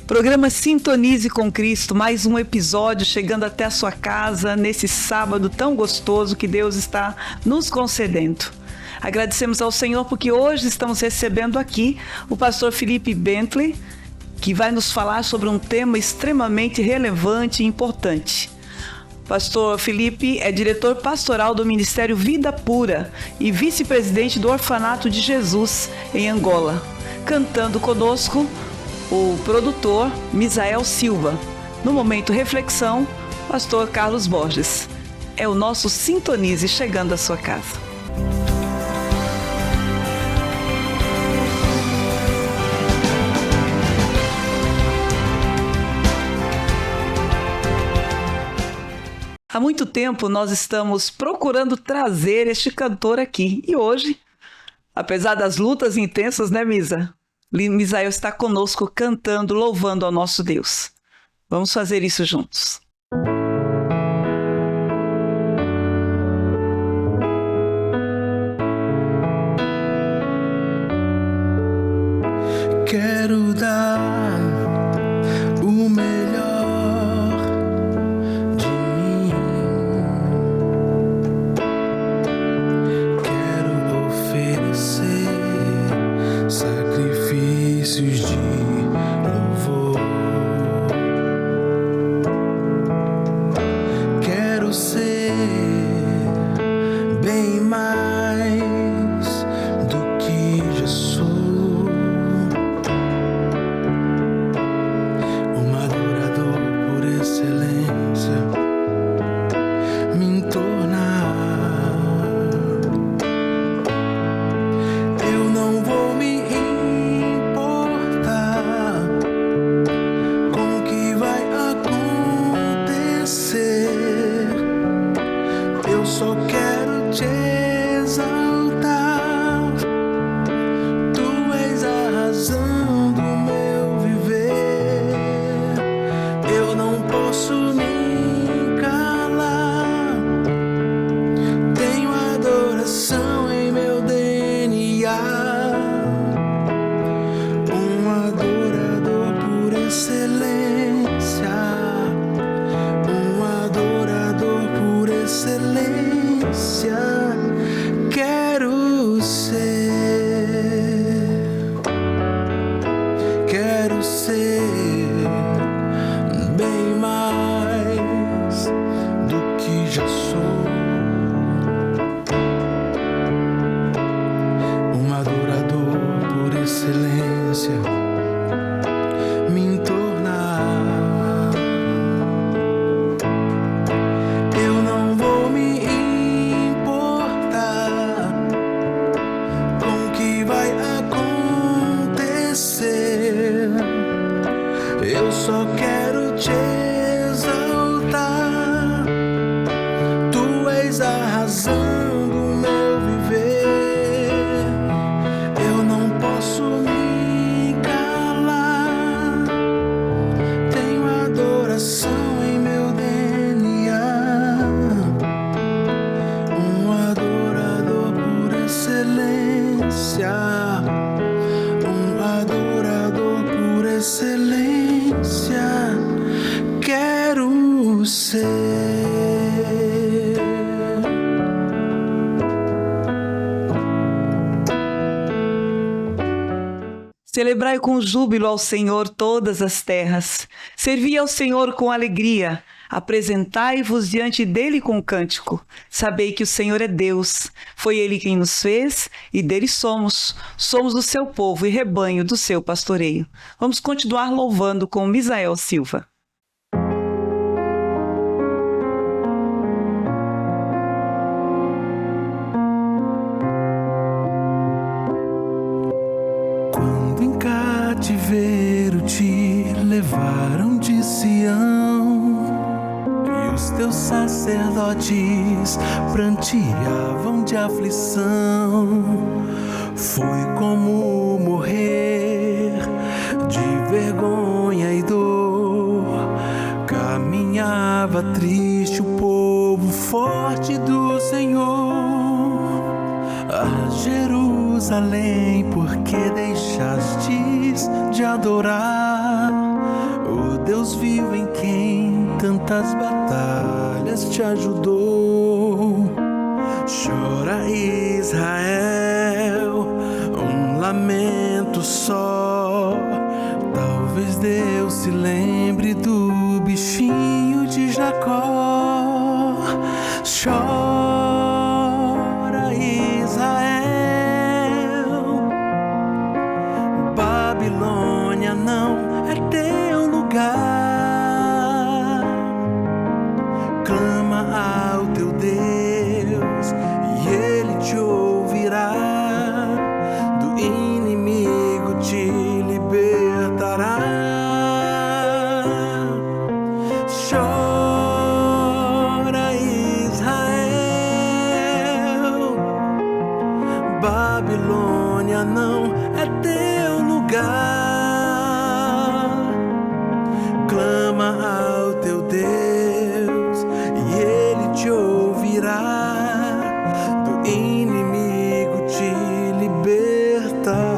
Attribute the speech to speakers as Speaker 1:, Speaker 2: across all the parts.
Speaker 1: Programa Sintonize com Cristo, mais um episódio chegando até a sua casa nesse sábado tão gostoso que Deus está nos concedendo. Agradecemos ao Senhor porque hoje estamos recebendo aqui o pastor Felipe Bentley, que vai nos falar sobre um tema extremamente relevante e importante. Pastor Felipe é diretor pastoral do Ministério Vida Pura e vice-presidente do Orfanato de Jesus em Angola. Cantando conosco o produtor Misael Silva. No momento reflexão, pastor Carlos Borges. É o nosso Sintonize chegando à sua casa. Há muito tempo nós estamos procurando trazer este cantor aqui. E hoje, apesar das lutas intensas, né, Misa? Misael está conosco cantando, louvando ao nosso Deus. Vamos fazer isso juntos.
Speaker 2: Quero dar o melhor de mim. Quero oferecer sacrifícios de louvor. Quero ser bem mais do que já sou. Um adorador por excelência, me tornar. Eu não vou me importar com o que vai acontecer. Eu só quero te exaltar. Tu és a razão do meu viver. Eu não posso me calar. Tenho adoração em meu DNA. Um adorador por excelência. Um adorador por excelência. Quero ser bem mais do que já sou. Um adorador por excelência, me tornar. Eu não vou me importar com o que vai acontecer. Eu só quero te exaltar. Tu és a razão do meu viver. Eu não posso me calar. Tenho adoração em meu DNA. Um adorador por excelência. Um adorador por excelência. Quero ser.
Speaker 1: Celebrai com júbilo ao Senhor todas as terras. Servi ao Senhor com alegria. Apresentai-vos diante dele com cântico. Sabei que o Senhor é Deus. Foi ele quem nos fez e dele somos. Somos do seu povo e rebanho do seu pastoreio. Vamos continuar louvando com Misael Silva.
Speaker 2: Quando em cativeiro te levaram de Sião e os teus sacerdotes pranteavam de aflição, foi como morrer de vergonha e dor. Caminhava triste o povo forte do Senhor. A Jerusalém, porque deixastes de adorar Deus viu em quem tantas batalhas te ajudou. Chora, Israel, um lamento só. Talvez Deus se lembre do bichinho de Jacó. Chora, Israel, Babilônia não é teu lugar. Clama ao teu Deus e Ele te ouvirá. Do inimigo te libertará. Chora, Israel, Babilônia não é teu lugar. Clama ao teu Deus e Ele te ouvirá. Do inimigo te libertará.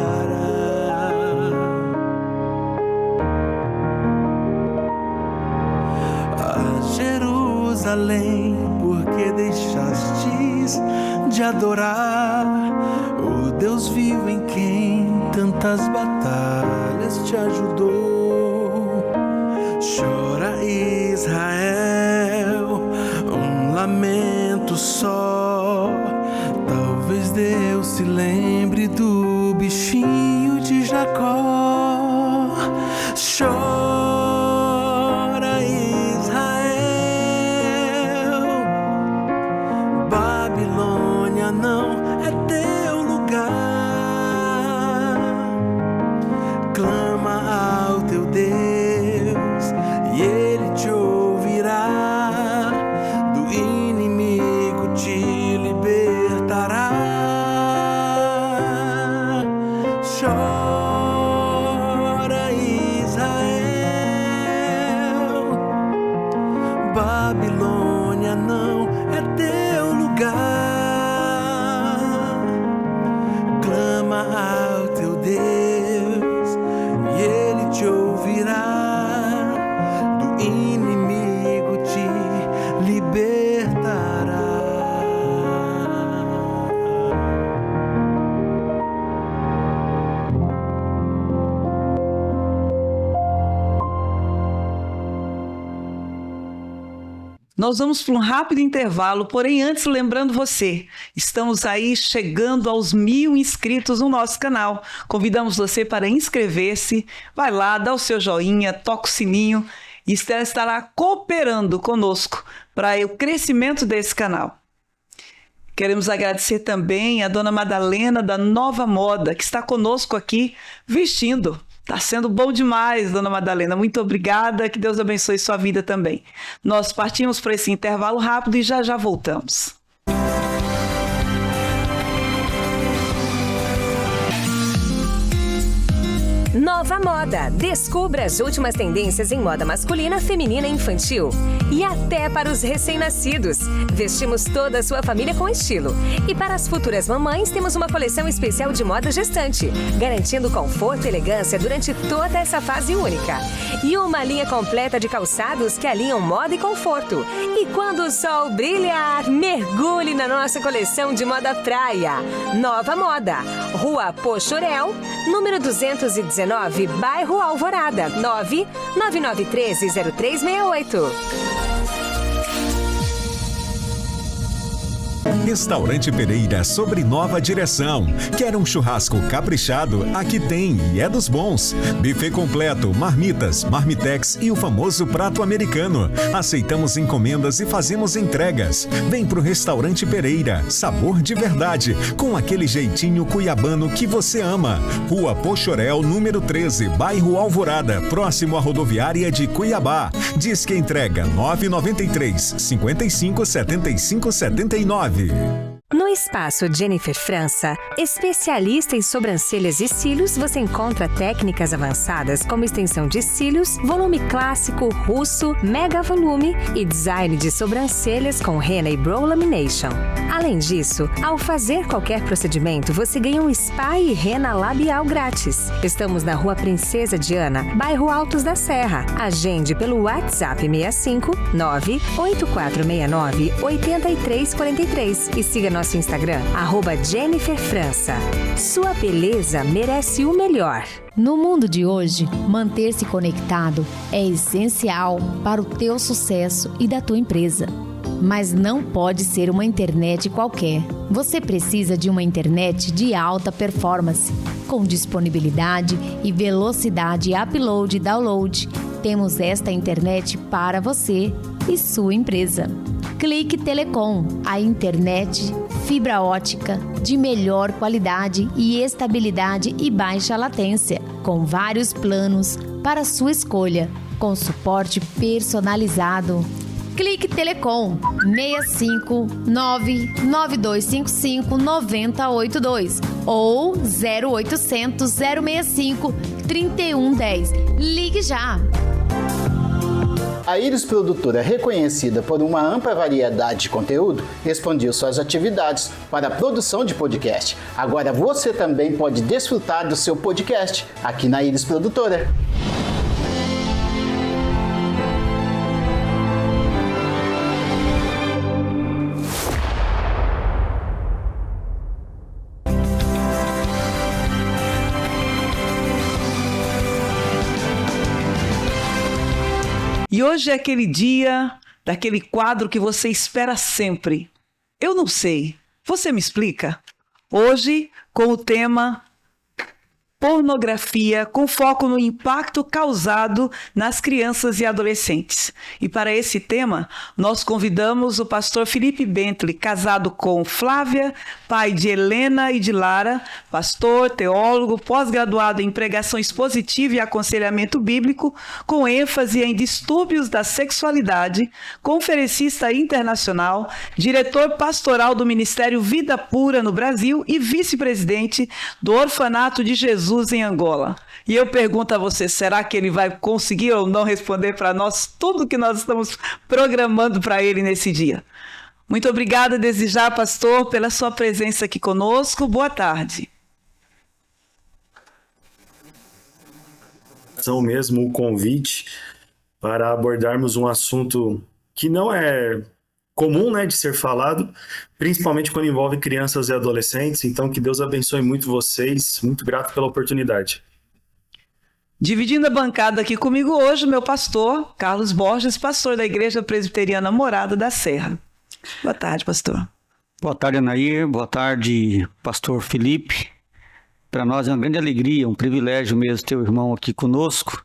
Speaker 2: Ah, Jerusalém, por que deixastes de adorar o Deus vivo em quem tantas batalhas te ajudou? Chora, Israel, um lamento só. Talvez Deus se lembre do bichinho de Jacó. Chora, Israel, Babilônia não é teu lugar. Clama ao teu Deus e Ele te ouvirá. Do inimigo te libertará. Chora, Israel, Babilônia não é teu lugar. Clama ao teu Deus e Ele te ouvirá. Do inimigo te libertará.
Speaker 1: Nós vamos para um rápido intervalo, porém antes lembrando você, estamos aí chegando aos 1000 inscritos no nosso canal. Convidamos você para inscrever-se, vai lá, dá o seu joinha, toca o sininho e estará cooperando conosco para o crescimento desse canal. Queremos agradecer também a dona Madalena da Nova Moda, que está conosco aqui vestindo. Está sendo bom demais, dona Madalena. Muito obrigada. Que Deus abençoe sua vida também. Nós partimos para esse intervalo rápido e já voltamos.
Speaker 3: Nova Moda. Descubra as últimas tendências em moda masculina, feminina e infantil. E até para os recém-nascidos. Vestimos toda a sua família com estilo. E para as futuras mamães, temos uma coleção especial de moda gestante, garantindo conforto e elegância durante toda essa fase única. E uma linha completa de calçados que alinham moda e conforto. E quando o sol brilhar, mergulhe na nossa coleção de moda praia. Nova Moda. Rua Pochorel, número 219, bairro Alvorada, 999130368.
Speaker 4: Restaurante Pereira, sobre nova direção. Quer um churrasco caprichado? Aqui tem, e é dos bons. Buffet completo, marmitas, marmitex e o famoso prato americano. Aceitamos encomendas e fazemos entregas. Vem pro Restaurante Pereira, sabor de verdade, com aquele jeitinho cuiabano que você ama. Rua Pochorel, número 13, bairro Alvorada, próximo à rodoviária de Cuiabá. Diz que entrega 993 55 75 79.
Speaker 3: No Espaço Jennifer França, especialista em sobrancelhas e cílios, você encontra técnicas avançadas como extensão de cílios, volume clássico, russo, mega volume e design de sobrancelhas com rena e brow lamination. Além disso, ao fazer qualquer procedimento, você ganha um spa e rena labial grátis. Estamos na Rua Princesa Diana, bairro Altos da Serra. Agende pelo WhatsApp 65 98469 8343 e siga nosso Instagram, @JenniferFrança. Sua beleza merece o melhor.
Speaker 5: No mundo de hoje, manter-se conectado é essencial para o teu sucesso e da tua empresa. Mas não pode ser uma internet qualquer. Você precisa de uma internet de alta performance, com disponibilidade e velocidade upload e download. Temos esta internet para você e sua empresa. Clique Telecom, a internet fibra ótica de melhor qualidade e estabilidade e baixa latência, com vários planos para sua escolha, com suporte personalizado. Clique Telecom 65992559082 ou 0800 065 3110. Ligue já!
Speaker 6: A Íris Produtora, reconhecida por uma ampla variedade de conteúdo, expandiu suas atividades para a produção de podcast. Agora você também pode desfrutar do seu podcast aqui na Íris Produtora.
Speaker 1: E hoje é aquele dia daquele quadro que você espera sempre. Eu não sei. Você me explica? Hoje, com o tema pornografia, com foco no impacto causado nas crianças e adolescentes. E para esse tema, nós convidamos o pastor Felipe Bentley, casado com Flávia, pai de Helena e de Lara, pastor, teólogo, pós-graduado em pregação expositiva e aconselhamento bíblico, com ênfase em distúrbios da sexualidade, conferencista internacional, diretor pastoral do Ministério Vida Pura no Brasil e vice-presidente do Orfanato de Jesus em Angola. E eu pergunto a você, será que ele vai conseguir ou não responder para nós tudo que nós estamos programando para ele nesse dia? Muito obrigada desde já, pastor, pela sua presença aqui conosco. Boa tarde.
Speaker 7: São mesmo o convite para abordarmos um assunto que não é comum, né, de ser falado, principalmente quando envolve crianças e adolescentes. Então, que Deus abençoe muito vocês. Muito grato pela oportunidade.
Speaker 1: Dividindo a bancada aqui comigo hoje, meu pastor, Carlos Borges, pastor da Igreja Presbiteriana Morada da Serra. Boa tarde, pastor.
Speaker 8: Boa tarde, Anair. Boa tarde, pastor Felipe. Para nós é uma grande alegria, um privilégio mesmo ter o irmão aqui conosco.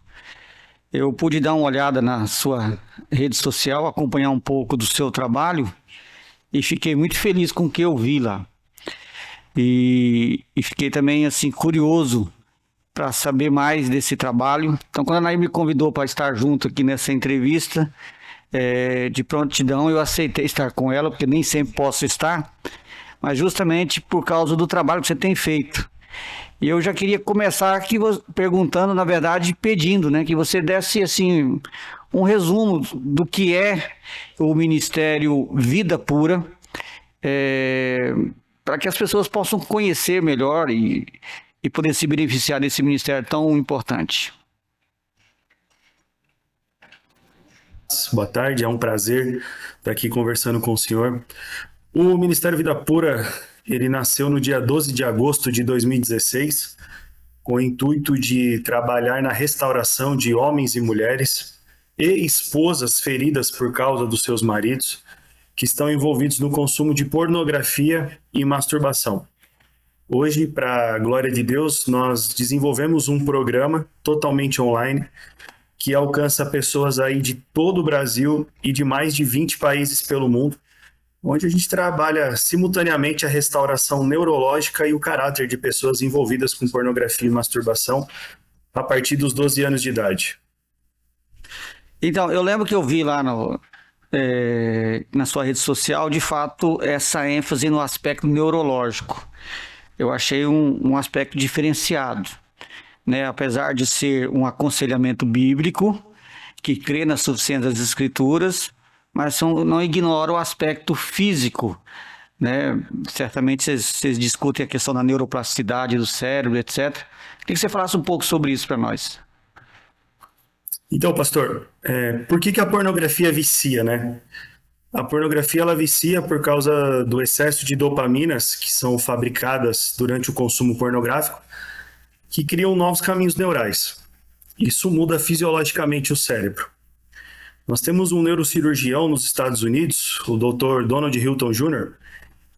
Speaker 8: Eu pude dar uma olhada na sua rede social, acompanhar um pouco do seu trabalho e fiquei muito feliz com o que eu vi lá. E fiquei também assim curioso para saber mais desse trabalho. Então, quando a Anaí me convidou para estar junto aqui nessa entrevista, de prontidão eu aceitei estar com ela, porque nem sempre posso estar, mas justamente por causa do trabalho que você tem feito. E eu já queria começar aqui perguntando, na verdade, pedindo, né, que você desse assim, um resumo do que é o Ministério Vida Pura, para que as pessoas possam conhecer melhor e poder se beneficiar desse ministério tão importante.
Speaker 7: Boa tarde, é um prazer estar aqui conversando com o senhor. O Ministério Vida Pura, ele nasceu no dia 12 de agosto de 2016, com o intuito de trabalhar na restauração de homens e mulheres e esposas feridas por causa dos seus maridos, que estão envolvidos no consumo de pornografia e masturbação. Hoje, para a glória de Deus, nós desenvolvemos um programa totalmente online que alcança pessoas aí de todo o Brasil e de mais de 20 países pelo mundo, onde a gente trabalha simultaneamente a restauração neurológica e o caráter de pessoas envolvidas com pornografia e masturbação a partir dos 12 anos de idade.
Speaker 8: Então, eu lembro que eu vi lá na sua rede social, de fato, essa ênfase no aspecto neurológico. Eu achei um aspecto diferenciado, né? Apesar de ser um aconselhamento bíblico, que crê na suficiência das Escrituras, mas não ignora o aspecto físico, né? Certamente vocês discutem a questão da neuroplasticidade do cérebro, etc. Queria que você falasse um pouco sobre isso para nós.
Speaker 7: Então, pastor, por que a pornografia vicia, né? A pornografia ela vicia por causa do excesso de dopaminas que são fabricadas durante o consumo pornográfico, que criam novos caminhos neurais. Isso muda fisiologicamente o cérebro. Nós temos um neurocirurgião nos Estados Unidos, o Dr. Donald Hilton Jr.,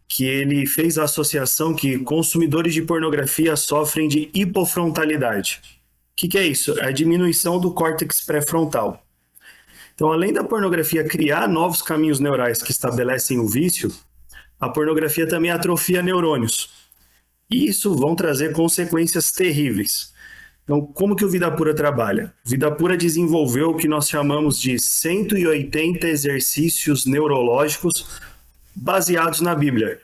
Speaker 7: que ele fez a associação que consumidores de pornografia sofrem de hipofrontalidade. O que é isso? É a diminuição do córtex pré-frontal. Então, além da pornografia criar novos caminhos neurais que estabelecem o vício, a pornografia também atrofia neurônios. E isso vão trazer consequências terríveis. Então, como que o Vida Pura trabalha? Vida Pura desenvolveu o que nós chamamos de 180 exercícios neurológicos baseados na Bíblia.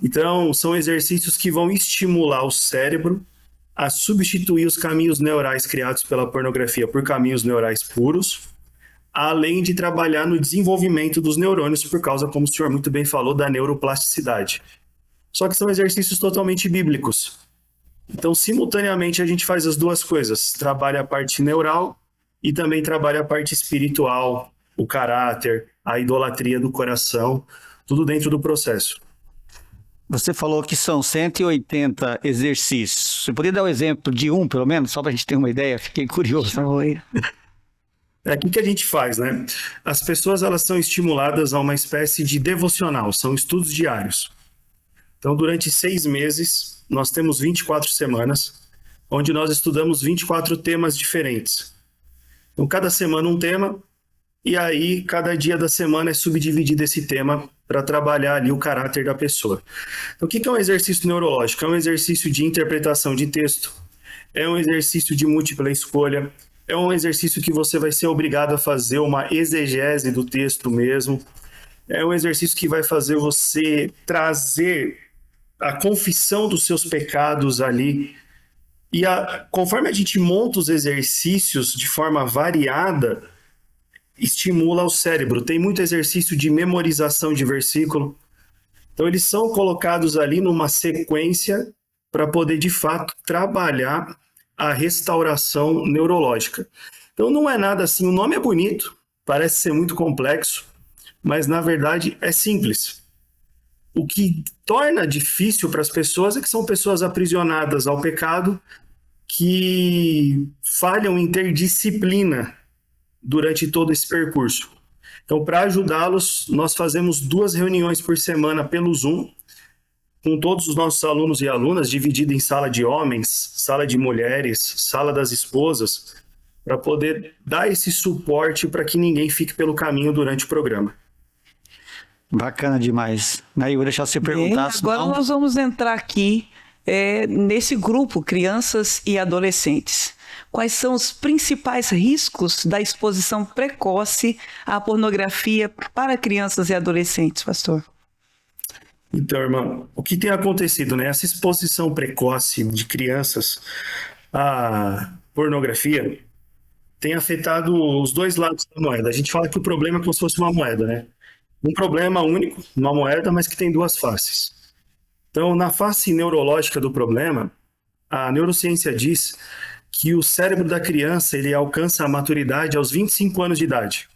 Speaker 7: Então, são exercícios que vão estimular o cérebro a substituir os caminhos neurais criados pela pornografia por caminhos neurais puros, além de trabalhar no desenvolvimento dos neurônios por causa, como o senhor muito bem falou, da neuroplasticidade. Só que são exercícios totalmente bíblicos. Então, simultaneamente, a gente faz as duas coisas. Trabalha a parte neural e também trabalha a parte espiritual, o caráter, a idolatria do coração, tudo dentro do processo.
Speaker 8: Você falou que são 180 exercícios. Você poderia dar um exemplo de um, pelo menos, só para a gente ter uma ideia? Fiquei curioso.
Speaker 7: O que a gente faz, né? As pessoas elas são estimuladas a uma espécie de devocional, são estudos diários. Então, durante 6 meses, nós temos 24 semanas, onde nós estudamos 24 temas diferentes. Então, cada semana um tema, e aí cada dia da semana é subdividido esse tema para trabalhar ali o caráter da pessoa. Então, o que é um exercício neurológico? É um exercício de interpretação de texto, é um exercício de múltipla escolha, é um exercício que você vai ser obrigado a fazer uma exegese do texto mesmo, é um exercício que vai fazer você trazer a confissão dos seus pecados ali. E conforme a gente monta os exercícios de forma variada, estimula o cérebro. Tem muito exercício de memorização de versículo. Então, eles são colocados ali numa sequência para poder, de fato, trabalhar a restauração neurológica. Então, não é nada assim. O nome é bonito, parece ser muito complexo, mas, na verdade, é simples. O que torna difícil para as pessoas é que são pessoas aprisionadas ao pecado que falham em ter disciplina durante todo esse percurso. Então, para ajudá-los, nós fazemos 2 reuniões por semana pelo Zoom, com todos os nossos alunos e alunas, dividido em sala de homens, sala de mulheres, sala das esposas, para poder dar esse suporte para que ninguém fique pelo caminho durante o programa.
Speaker 8: Bacana demais. Aí eu vou deixar você perguntar.
Speaker 1: Agora nós vamos entrar aqui nesse grupo, crianças e adolescentes. Quais são os principais riscos da exposição precoce à pornografia para crianças e adolescentes, pastor?
Speaker 7: Então, irmão, o que tem acontecido, né? Essa exposição precoce de crianças à pornografia tem afetado os dois lados da moeda. A gente fala que o problema é como se fosse uma moeda, né? Um problema único, uma moeda, mas que tem 2 faces. Então, na face neurológica do problema, a neurociência diz que o cérebro da criança ele alcança a maturidade aos 25 anos de idade.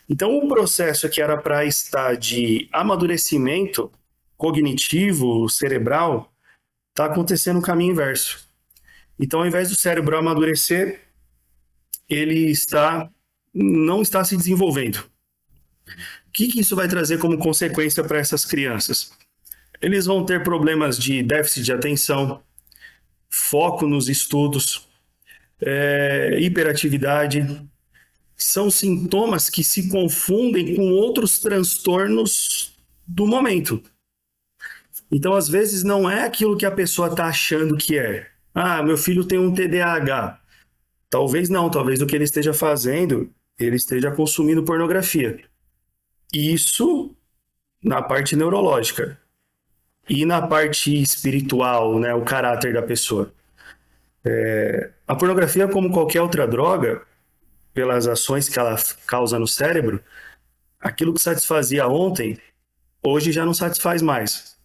Speaker 7: Então, o processo que era para estar de amadurecimento cognitivo, cerebral, está acontecendo no caminho inverso. Então, ao invés do cérebro amadurecer, ele não está se desenvolvendo. O que isso vai trazer como consequência para essas crianças? Eles vão ter problemas de déficit de atenção, foco nos estudos, hiperatividade. São sintomas que se confundem com outros transtornos do momento. Então, às vezes, não é aquilo que a pessoa está achando que é. Ah, meu filho tem um TDAH. Talvez não, talvez o que ele esteja fazendo ele esteja consumindo pornografia. Isso na parte neurológica. E na parte espiritual, né, o caráter da pessoa. A pornografia, como qualquer outra droga, pelas ações que ela causa no cérebro, aquilo que satisfazia ontem, hoje já não satisfaz mais.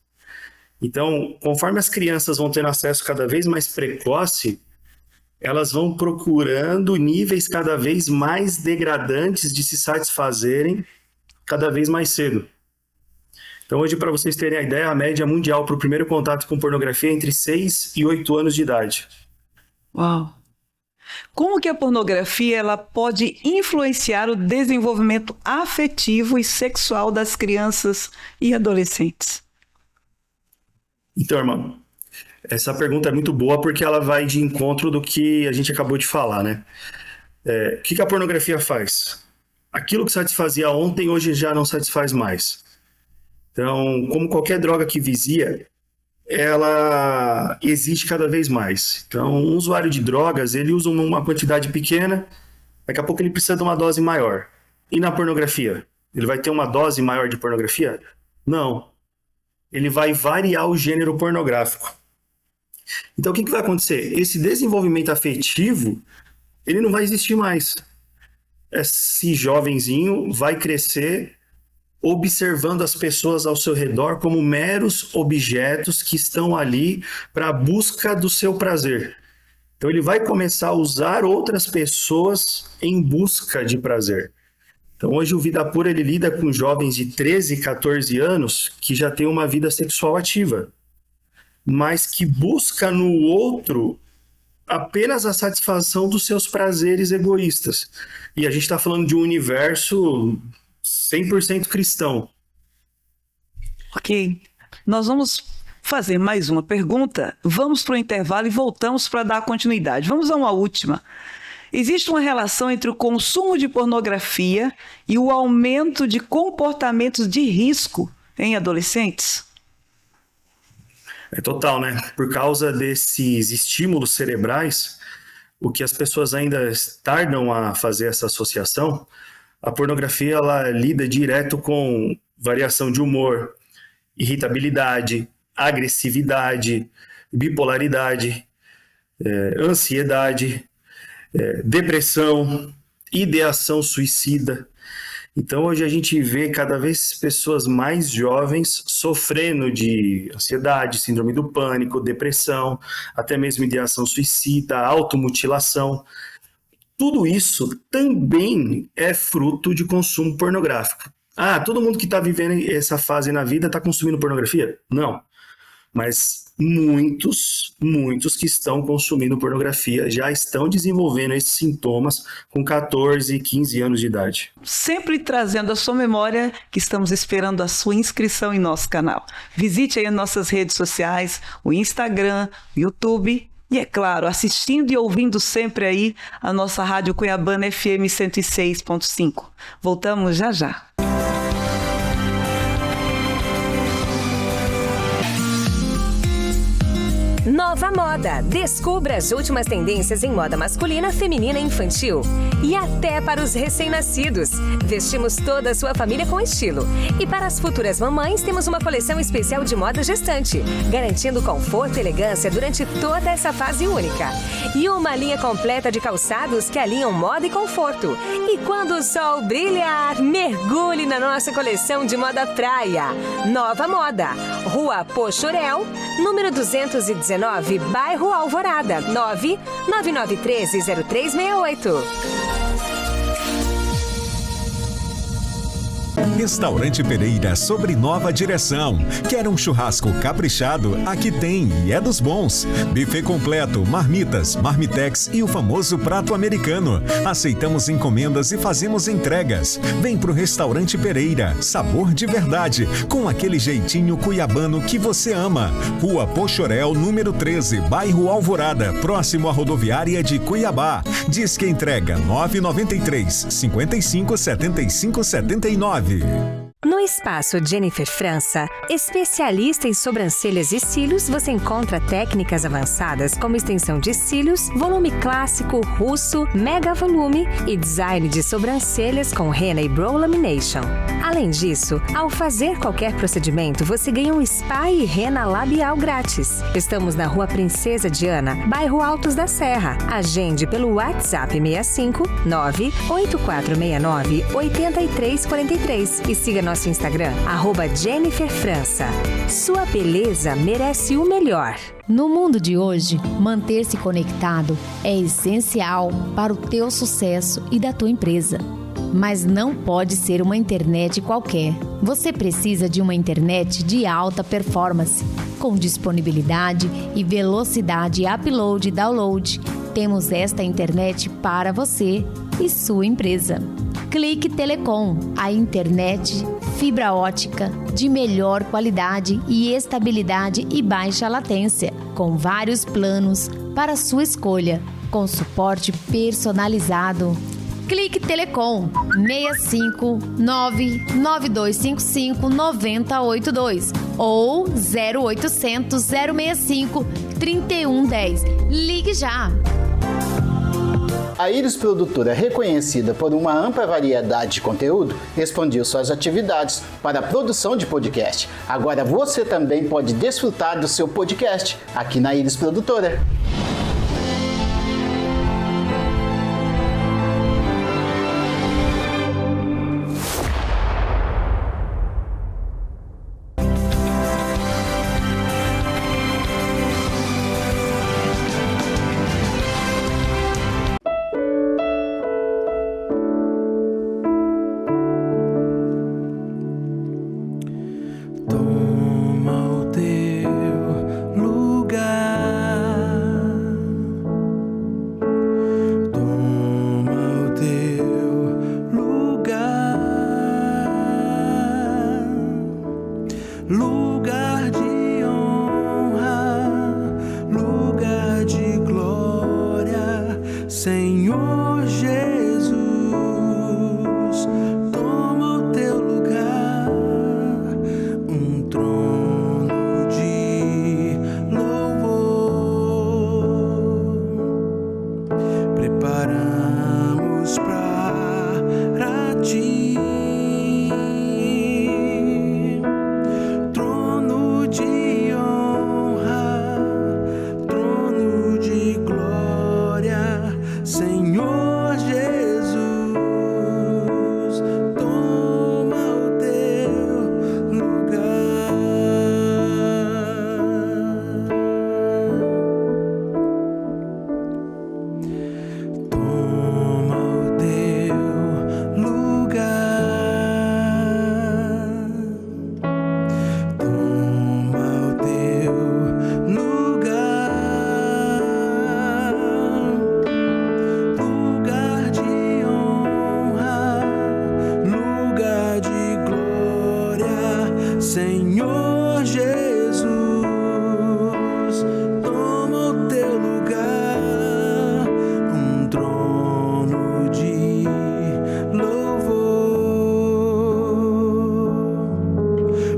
Speaker 7: Então, conforme as crianças vão tendo acesso cada vez mais precoce, elas vão procurando níveis cada vez mais degradantes de se satisfazerem cada vez mais cedo. Então, hoje, para vocês terem a ideia, a média mundial para o primeiro contato com pornografia é entre 6 e 8 anos de idade.
Speaker 1: Uau! Como que a pornografia ela pode influenciar o desenvolvimento afetivo e sexual das crianças e adolescentes?
Speaker 7: Então, irmão, essa pergunta é muito boa porque ela vai de encontro do que a gente acabou de falar, né? O que a pornografia faz? Aquilo que satisfazia ontem, hoje já não satisfaz mais. Então, como qualquer droga que vicia, ela existe cada vez mais. Então, um usuário de drogas, ele usa uma quantidade pequena, daqui a pouco ele precisa de uma dose maior. E na pornografia? Ele vai ter uma dose maior de pornografia? Não. Ele vai variar o gênero pornográfico. Então, o que vai acontecer? Esse desenvolvimento afetivo, ele não vai existir mais. Esse jovenzinho vai crescer observando as pessoas ao seu redor como meros objetos que estão ali para a busca do seu prazer. Então ele vai começar a usar outras pessoas em busca de prazer. Então hoje o Vida Pura ele lida com jovens de 13, 14 anos que já têm uma vida sexual ativa, mas que busca no outro apenas a satisfação dos seus prazeres egoístas. E a gente está falando de um universo 100% cristão.
Speaker 1: Ok. Nós vamos fazer mais uma pergunta. Vamos para o intervalo e voltamos para dar continuidade. Vamos a uma última. Existe uma relação entre o consumo de pornografia e o aumento de comportamentos de risco em adolescentes?
Speaker 7: É total, né? Por causa desses estímulos cerebrais, o que as pessoas ainda tardam a fazer essa associação, a pornografia ela lida direto com variação de humor, irritabilidade, agressividade, bipolaridade, ansiedade, depressão, ideação suicida. Então hoje a gente vê cada vez pessoas mais jovens sofrendo de ansiedade, síndrome do pânico, depressão, até mesmo ideação suicida, automutilação. Tudo isso também é fruto de consumo pornográfico. Ah, todo mundo que está vivendo essa fase na vida está consumindo pornografia? Não. Mas muitos que estão consumindo pornografia já estão desenvolvendo esses sintomas com 14, 15 anos de idade.
Speaker 1: Sempre trazendo à sua memória que estamos esperando a sua inscrição em nosso canal. Visite aí as nossas redes sociais, o Instagram, o YouTube e, é claro, assistindo e ouvindo sempre aí a nossa Rádio Cuiabana FM 106.5. Voltamos já já.
Speaker 3: Nova Moda. Descubra as últimas tendências em moda masculina, feminina e infantil. E até para os recém-nascidos. Vestimos toda a sua família com estilo. E para as futuras mamães, temos uma coleção especial de moda gestante, garantindo conforto e elegância durante toda essa fase única. E uma linha completa de calçados que alinham moda e conforto. E quando o sol brilhar, mergulhe na nossa coleção de moda praia. Nova Moda. Rua Pochorel, número 219, bairro Alvorada, 999130368.
Speaker 4: Restaurante Pereira sobre nova direção. Quer um churrasco caprichado? Aqui tem e é dos bons. Buffet completo, marmitas, marmitex e o famoso prato americano. Aceitamos encomendas e fazemos entregas. Vem pro Restaurante Pereira, sabor de verdade, com aquele jeitinho cuiabano que você ama. Rua Pochorel, número 13, bairro Alvorada, próximo à rodoviária de Cuiabá. Diz que entrega 993 55 75 79.
Speaker 3: No espaço Jennifer França, especialista em sobrancelhas e cílios, você encontra técnicas avançadas como extensão de cílios, volume clássico, russo, mega volume e design de sobrancelhas com henna e brow lamination. Além disso, ao fazer qualquer procedimento, você ganha um spa e henna labial grátis. Estamos na Rua Princesa Diana, bairro Altos da Serra. Agende pelo WhatsApp 65 98469 8343 e siga nosso Instagram, @JenniferFrança. Sua beleza merece o melhor.
Speaker 5: No mundo de hoje, manter-se conectado é essencial para o teu sucesso e da tua empresa. Mas não pode ser uma internet qualquer. Você precisa de uma internet de alta performance, com disponibilidade e velocidade upload e download. Temos esta internet para você e sua empresa. Clique Telecom, a internet fibra ótica de melhor qualidade e estabilidade e baixa latência, com vários planos para sua escolha, com suporte personalizado. Clique Telecom 65 99255 9082 ou 0800 065 3110. Ligue já!
Speaker 6: A Íris Produtora, reconhecida por uma ampla variedade de conteúdo, expandiu suas atividades para a produção de podcast. Agora você também pode desfrutar do seu podcast aqui na Íris Produtora.
Speaker 2: Lugar de honra, lugar de glória, Senhor Jesus, toma o teu lugar, um trono de louvor. Preparamos para ti. Senhor Jesus, toma o teu lugar, um trono de louvor.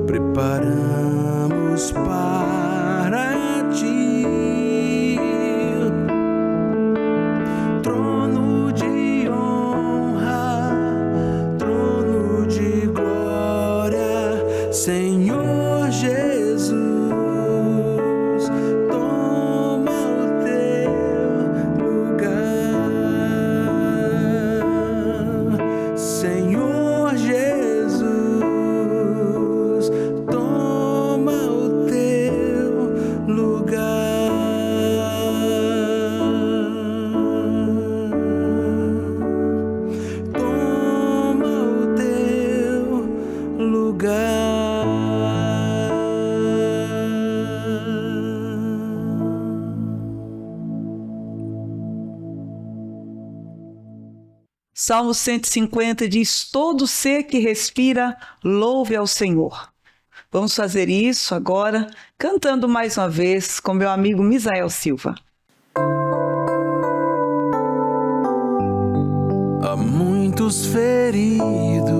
Speaker 2: Preparamos para ti, trono de honra, trono de glória, Senhor Jesus, toma o teu lugar. Senhor Jesus, toma o teu lugar. Toma o teu lugar.
Speaker 1: Salmo 150 diz: todo ser que respira, louve ao Senhor. Vamos fazer isso agora, cantando mais uma vez com meu amigo Misael Silva.
Speaker 2: Há muitos feridos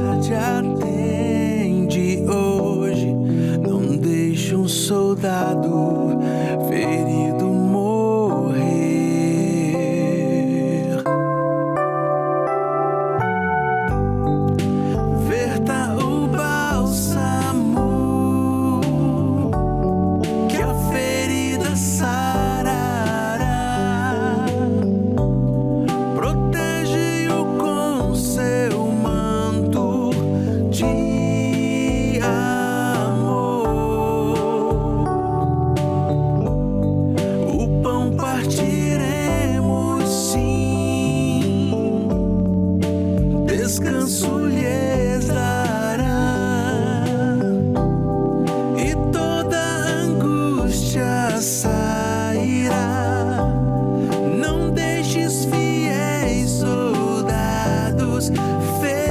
Speaker 2: cidade atende hoje. Não deixe um soldado ferido morrer. Verta o bálsamo que a ferida sarará. Protege-o com seu manto de amor. O pão partiremos, sim, descanso lhes dará, e toda angústia sairá. Não deixes fiéis soldados feridos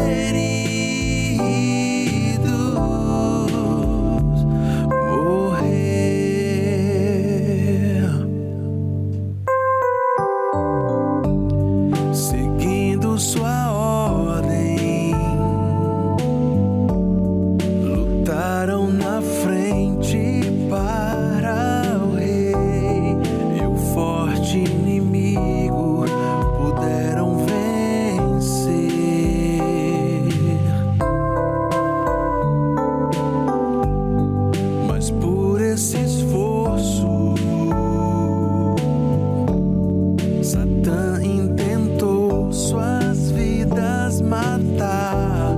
Speaker 2: morrer. Seguindo sua ordem, lutaram na frente para o rei, e o forte inimigo puderam vencer. Mas por esse esforço, Satã intentou suas vidas matar.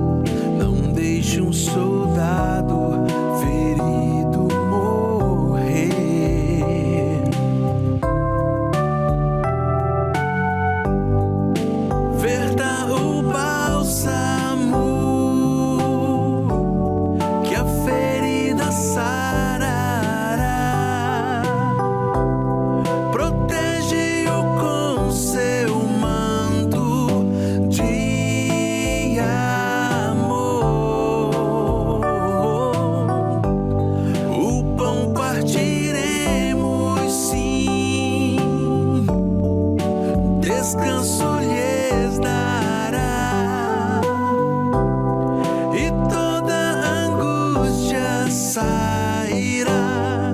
Speaker 2: Não deixe um soldado ferido morrer. Verta o bálsamo que a ferida sarará. Protege-o com seu manto de amor. O pão partiremos, sim, descanso lhes dará, e toda angústia sairá.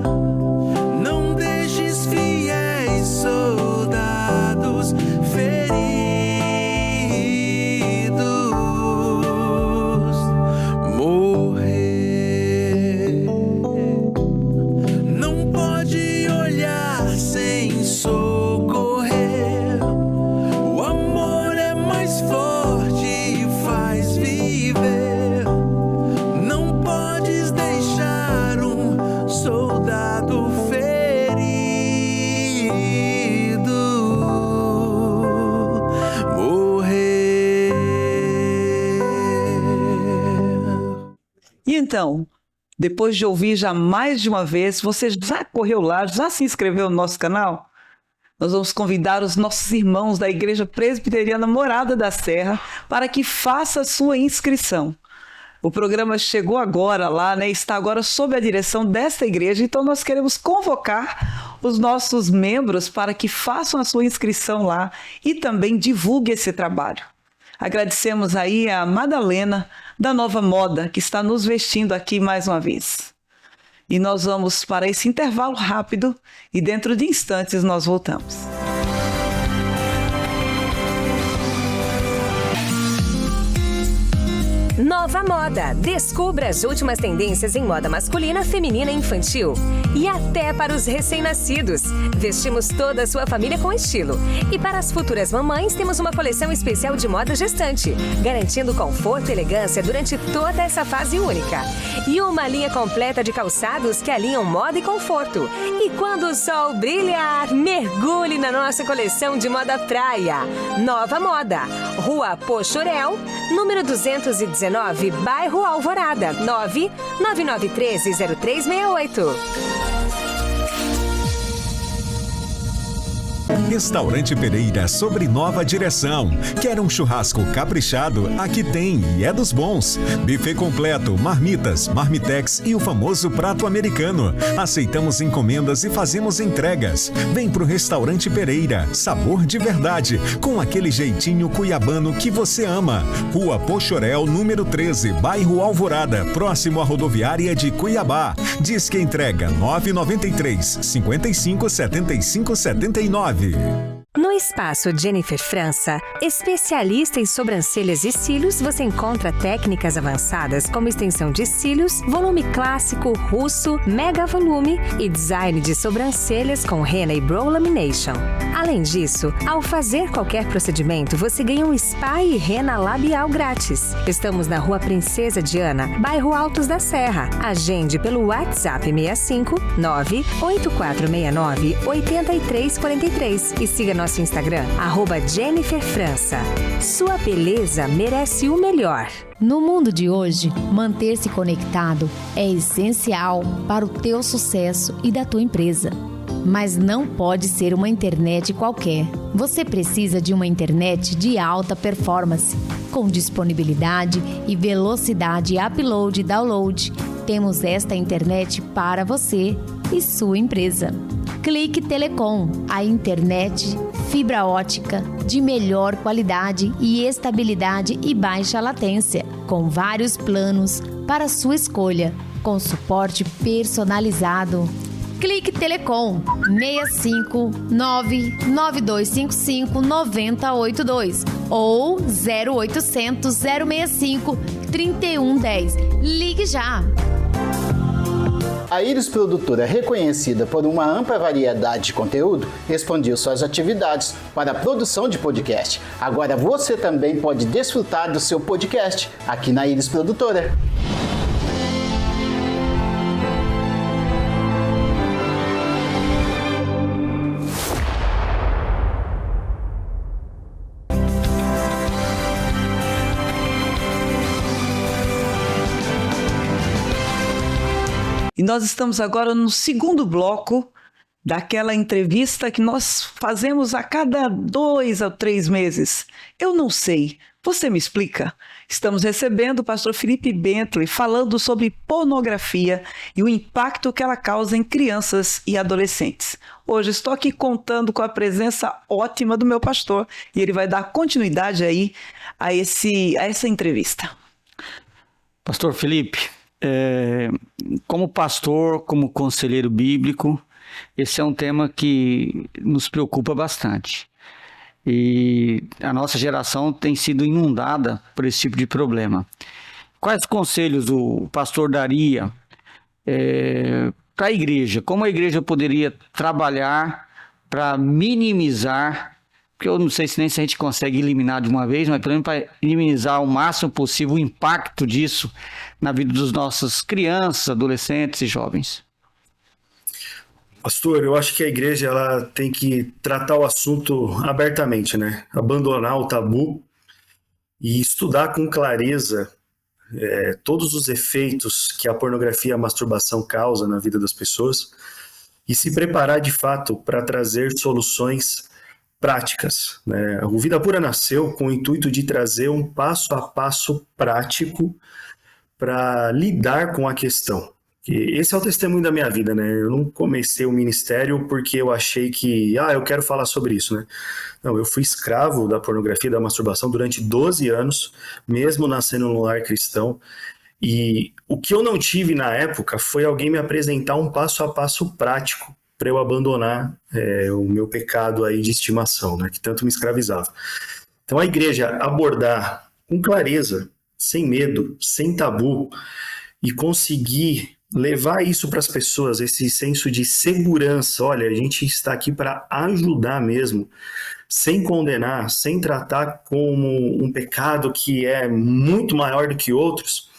Speaker 2: Não deixes fiéis soldados feridos morrer. Não pode olhar sem socorrer. O amor é mais forte e faz viver. Não podes deixar um soldado ferido morrer.
Speaker 1: E então, depois de ouvir já mais de uma vez, você já correu lá, já se inscreveu no nosso canal? Nós vamos convidar os nossos irmãos da Igreja Presbiteriana Morada da Serra para que faça a sua inscrição. O programa chegou agora lá, né? Está agora sob a direção desta igreja, então nós queremos convocar os nossos membros para que façam a sua inscrição lá e também divulguem esse trabalho. Agradecemos aí a Madalena da Nova Moda, que está nos vestindo aqui mais uma vez. E nós vamos para esse intervalo rápido e dentro de instantes nós voltamos.
Speaker 3: Nova Moda. Descubra as últimas tendências em moda masculina, feminina e infantil. E até para os recém-nascidos. Vestimos toda a sua família com estilo. E para as futuras mamães, temos uma coleção especial de moda gestante, garantindo conforto e elegância durante toda essa fase única. E uma linha completa de calçados que alinham moda e conforto. E quando o sol brilhar, mergulhe na nossa coleção de moda praia. Nova Moda. Rua Pochorel, número 219, bairro Alvorada, 999130368.
Speaker 4: Restaurante Pereira sobre nova direção. Quer um churrasco caprichado? Aqui tem e é dos bons. Buffet completo, marmitas, marmitex e o famoso prato americano. Aceitamos encomendas e fazemos entregas. Vem pro Restaurante Pereira, sabor de verdade, com aquele jeitinho cuiabano que você ama. Rua Pochorel, número 13, bairro Alvorada, próximo à rodoviária de Cuiabá. Diz que entrega 993 55 75 79.
Speaker 3: No Espaço Jennifer França, especialista em sobrancelhas e cílios, você encontra técnicas avançadas como extensão de cílios, volume clássico, russo, mega volume e design de sobrancelhas com henna e brow lamination. Além disso, ao fazer qualquer procedimento, você ganha um spa e henna labial grátis. Estamos na Rua Princesa Diana, bairro Altos da Serra. Agende pelo WhatsApp 65 98469 8343 e siga nosso Instagram, @JenniferFrança. Sua beleza merece o melhor.
Speaker 5: No mundo de hoje, manter-se conectado é essencial para o teu sucesso e da tua empresa. Mas não pode ser uma internet qualquer. Você precisa de uma internet de alta performance, com disponibilidade e velocidade upload e download. Temos esta internet para você e sua empresa. Clique Telecom, a internet fibra ótica de melhor qualidade e estabilidade e baixa latência, com vários planos para sua escolha, com suporte personalizado. Clique Telecom 65 99255 9082 ou 0800 065 3110. Ligue já!
Speaker 6: A Íris Produtora, reconhecida por uma ampla variedade de conteúdo, expandiu suas atividades para a produção de podcast. Agora você também pode desfrutar do seu podcast aqui na Íris Produtora.
Speaker 1: E nós estamos agora no segundo bloco daquela entrevista que nós fazemos a cada 2 a 3 meses. Eu não sei, você me explica? Estamos recebendo o pastor Felipe Bentley falando sobre pornografia e o impacto que ela causa em crianças e adolescentes. Hoje estou aqui contando com a presença ótima do meu pastor e ele vai dar continuidade aí a essa entrevista.
Speaker 8: Pastor Felipe, como pastor, como conselheiro bíblico, esse é um tema que nos preocupa bastante. E a nossa geração tem sido inundada por esse tipo de problema. Quais conselhos o pastor daria para a igreja? Como a igreja poderia trabalhar para minimizar, porque eu não sei se a gente consegue eliminar de uma vez, mas pelo menos para minimizar o máximo possível o impacto disso na vida dos nossos crianças, adolescentes e jovens?
Speaker 7: Pastor, eu acho que a igreja ela tem que tratar o assunto abertamente, né? Abandonar o tabu e estudar com clareza todos os efeitos que a pornografia e a masturbação causam na vida das pessoas e se preparar de fato para trazer soluções práticas, né? O Vida Pura nasceu com o intuito de trazer um passo a passo prático para lidar com a questão. E esse é o testemunho da minha vida, né? Eu não comecei o ministério porque eu achei que, eu quero falar sobre isso, né? Não, eu fui escravo da pornografia e da masturbação durante 12 anos, mesmo nascendo no lar cristão. E o que eu não tive na época foi alguém me apresentar um passo a passo prático para eu abandonar o meu pecado aí de estimação, né? Que tanto me escravizava. Então a igreja abordar com clareza, sem medo, sem tabu, e conseguir levar isso para as pessoas, esse senso de segurança. Olha, a gente está aqui para ajudar mesmo, sem condenar, sem tratar como um pecado que é muito maior do que outros.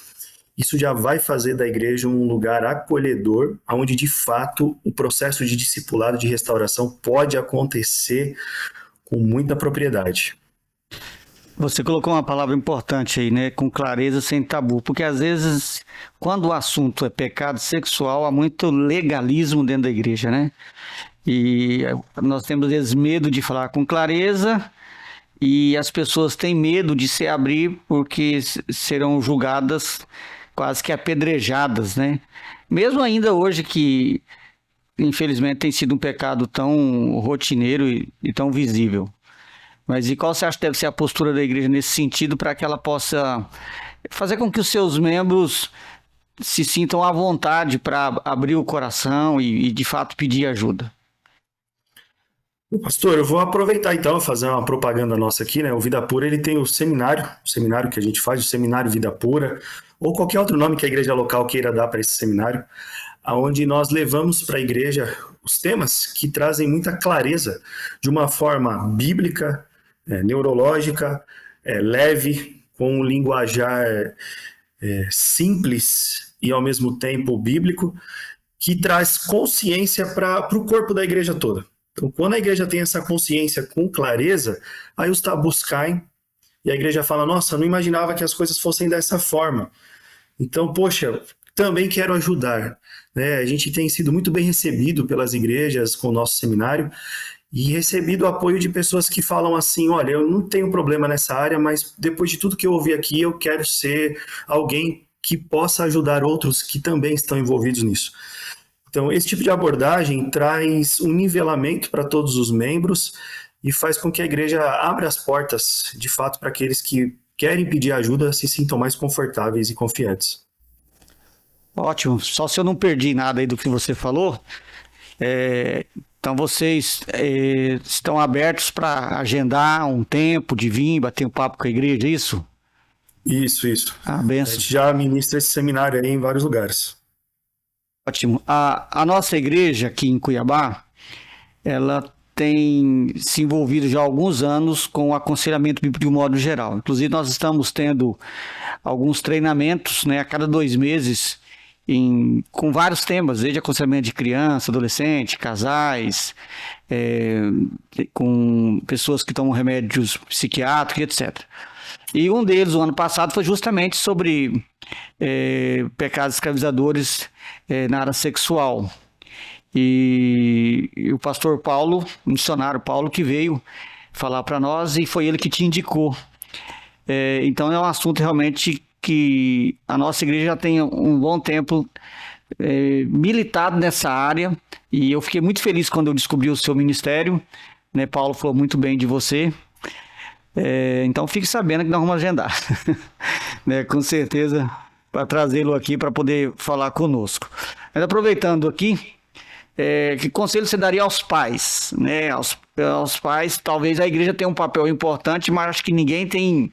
Speaker 7: Isso já vai fazer da igreja um lugar acolhedor, onde de fato o processo de discipulado, de restauração pode acontecer com muita propriedade.
Speaker 8: Você colocou uma palavra importante aí, né? Com clareza, sem tabu. Porque às vezes, quando o assunto é pecado sexual, há muito legalismo dentro da igreja, né? E nós temos, às vezes, medo de falar com clareza, e as pessoas têm medo de se abrir porque serão julgadas, quase que apedrejadas, né? Mesmo ainda hoje que, infelizmente, tem sido um pecado tão rotineiro e tão visível. Mas e qual você acha que deve ser a postura da igreja nesse sentido, para que ela possa fazer com que os seus membros se sintam à vontade para abrir o coração e de fato pedir ajuda?
Speaker 7: Pastor, eu vou aproveitar então e fazer uma propaganda nossa aqui, né? O Vida Pura, ele tem o seminário que a gente faz, o Seminário Vida Pura, ou qualquer outro nome que a igreja local queira dar para esse seminário, onde nós levamos para a igreja os temas que trazem muita clareza, de uma forma bíblica, neurológica, leve, com um linguajar simples e ao mesmo tempo bíblico, que traz consciência para o corpo da igreja toda. Então, quando a igreja tem essa consciência com clareza, aí os tabus caem e a igreja fala, nossa, não imaginava que as coisas fossem dessa forma. Então, poxa, também quero ajudar, né? A gente tem sido muito bem recebido pelas igrejas com o nosso seminário e recebido o apoio de pessoas que falam assim, olha, eu não tenho problema nessa área, mas depois de tudo que eu ouvi aqui, eu quero ser alguém que possa ajudar outros que também estão envolvidos nisso. Então, esse tipo de abordagem traz um nivelamento para todos os membros e faz com que a igreja abra as portas, de fato, para aqueles que querem pedir ajuda se sintam mais confortáveis e confiantes.
Speaker 8: Ótimo. Só se eu não perdi nada aí do que você falou, então vocês estão abertos para agendar um tempo de vir, bater um papo com a igreja, isso?
Speaker 7: Isso.
Speaker 8: Benção.
Speaker 7: A gente já ministra esse seminário aí em vários lugares.
Speaker 8: Ótimo. A nossa igreja aqui em Cuiabá, ela tem se envolvido já há alguns anos com o aconselhamento bíblico de um modo geral. Inclusive, nós estamos tendo alguns treinamentos, né, a cada 2 meses, com vários temas, desde aconselhamento de criança, adolescente, casais, com pessoas que tomam remédios psiquiátricos, etc. E um deles, o ano passado, foi justamente sobre pecados escravizadores na área sexual. E o pastor Paulo, o missionário Paulo, que veio falar para nós, e foi ele que te indicou. Então é um assunto realmente que a nossa igreja já tem um bom tempo militado nessa área, e eu fiquei muito feliz quando eu descobri o seu ministério, né? Paulo falou muito bem de você. Então fique sabendo que nós vamos agendar, né? Com certeza, para trazê-lo aqui para poder falar conosco. Mas aproveitando aqui, que conselho você daria aos pais, né? Aos pais, talvez a igreja tenha um papel importante, mas acho que ninguém tem,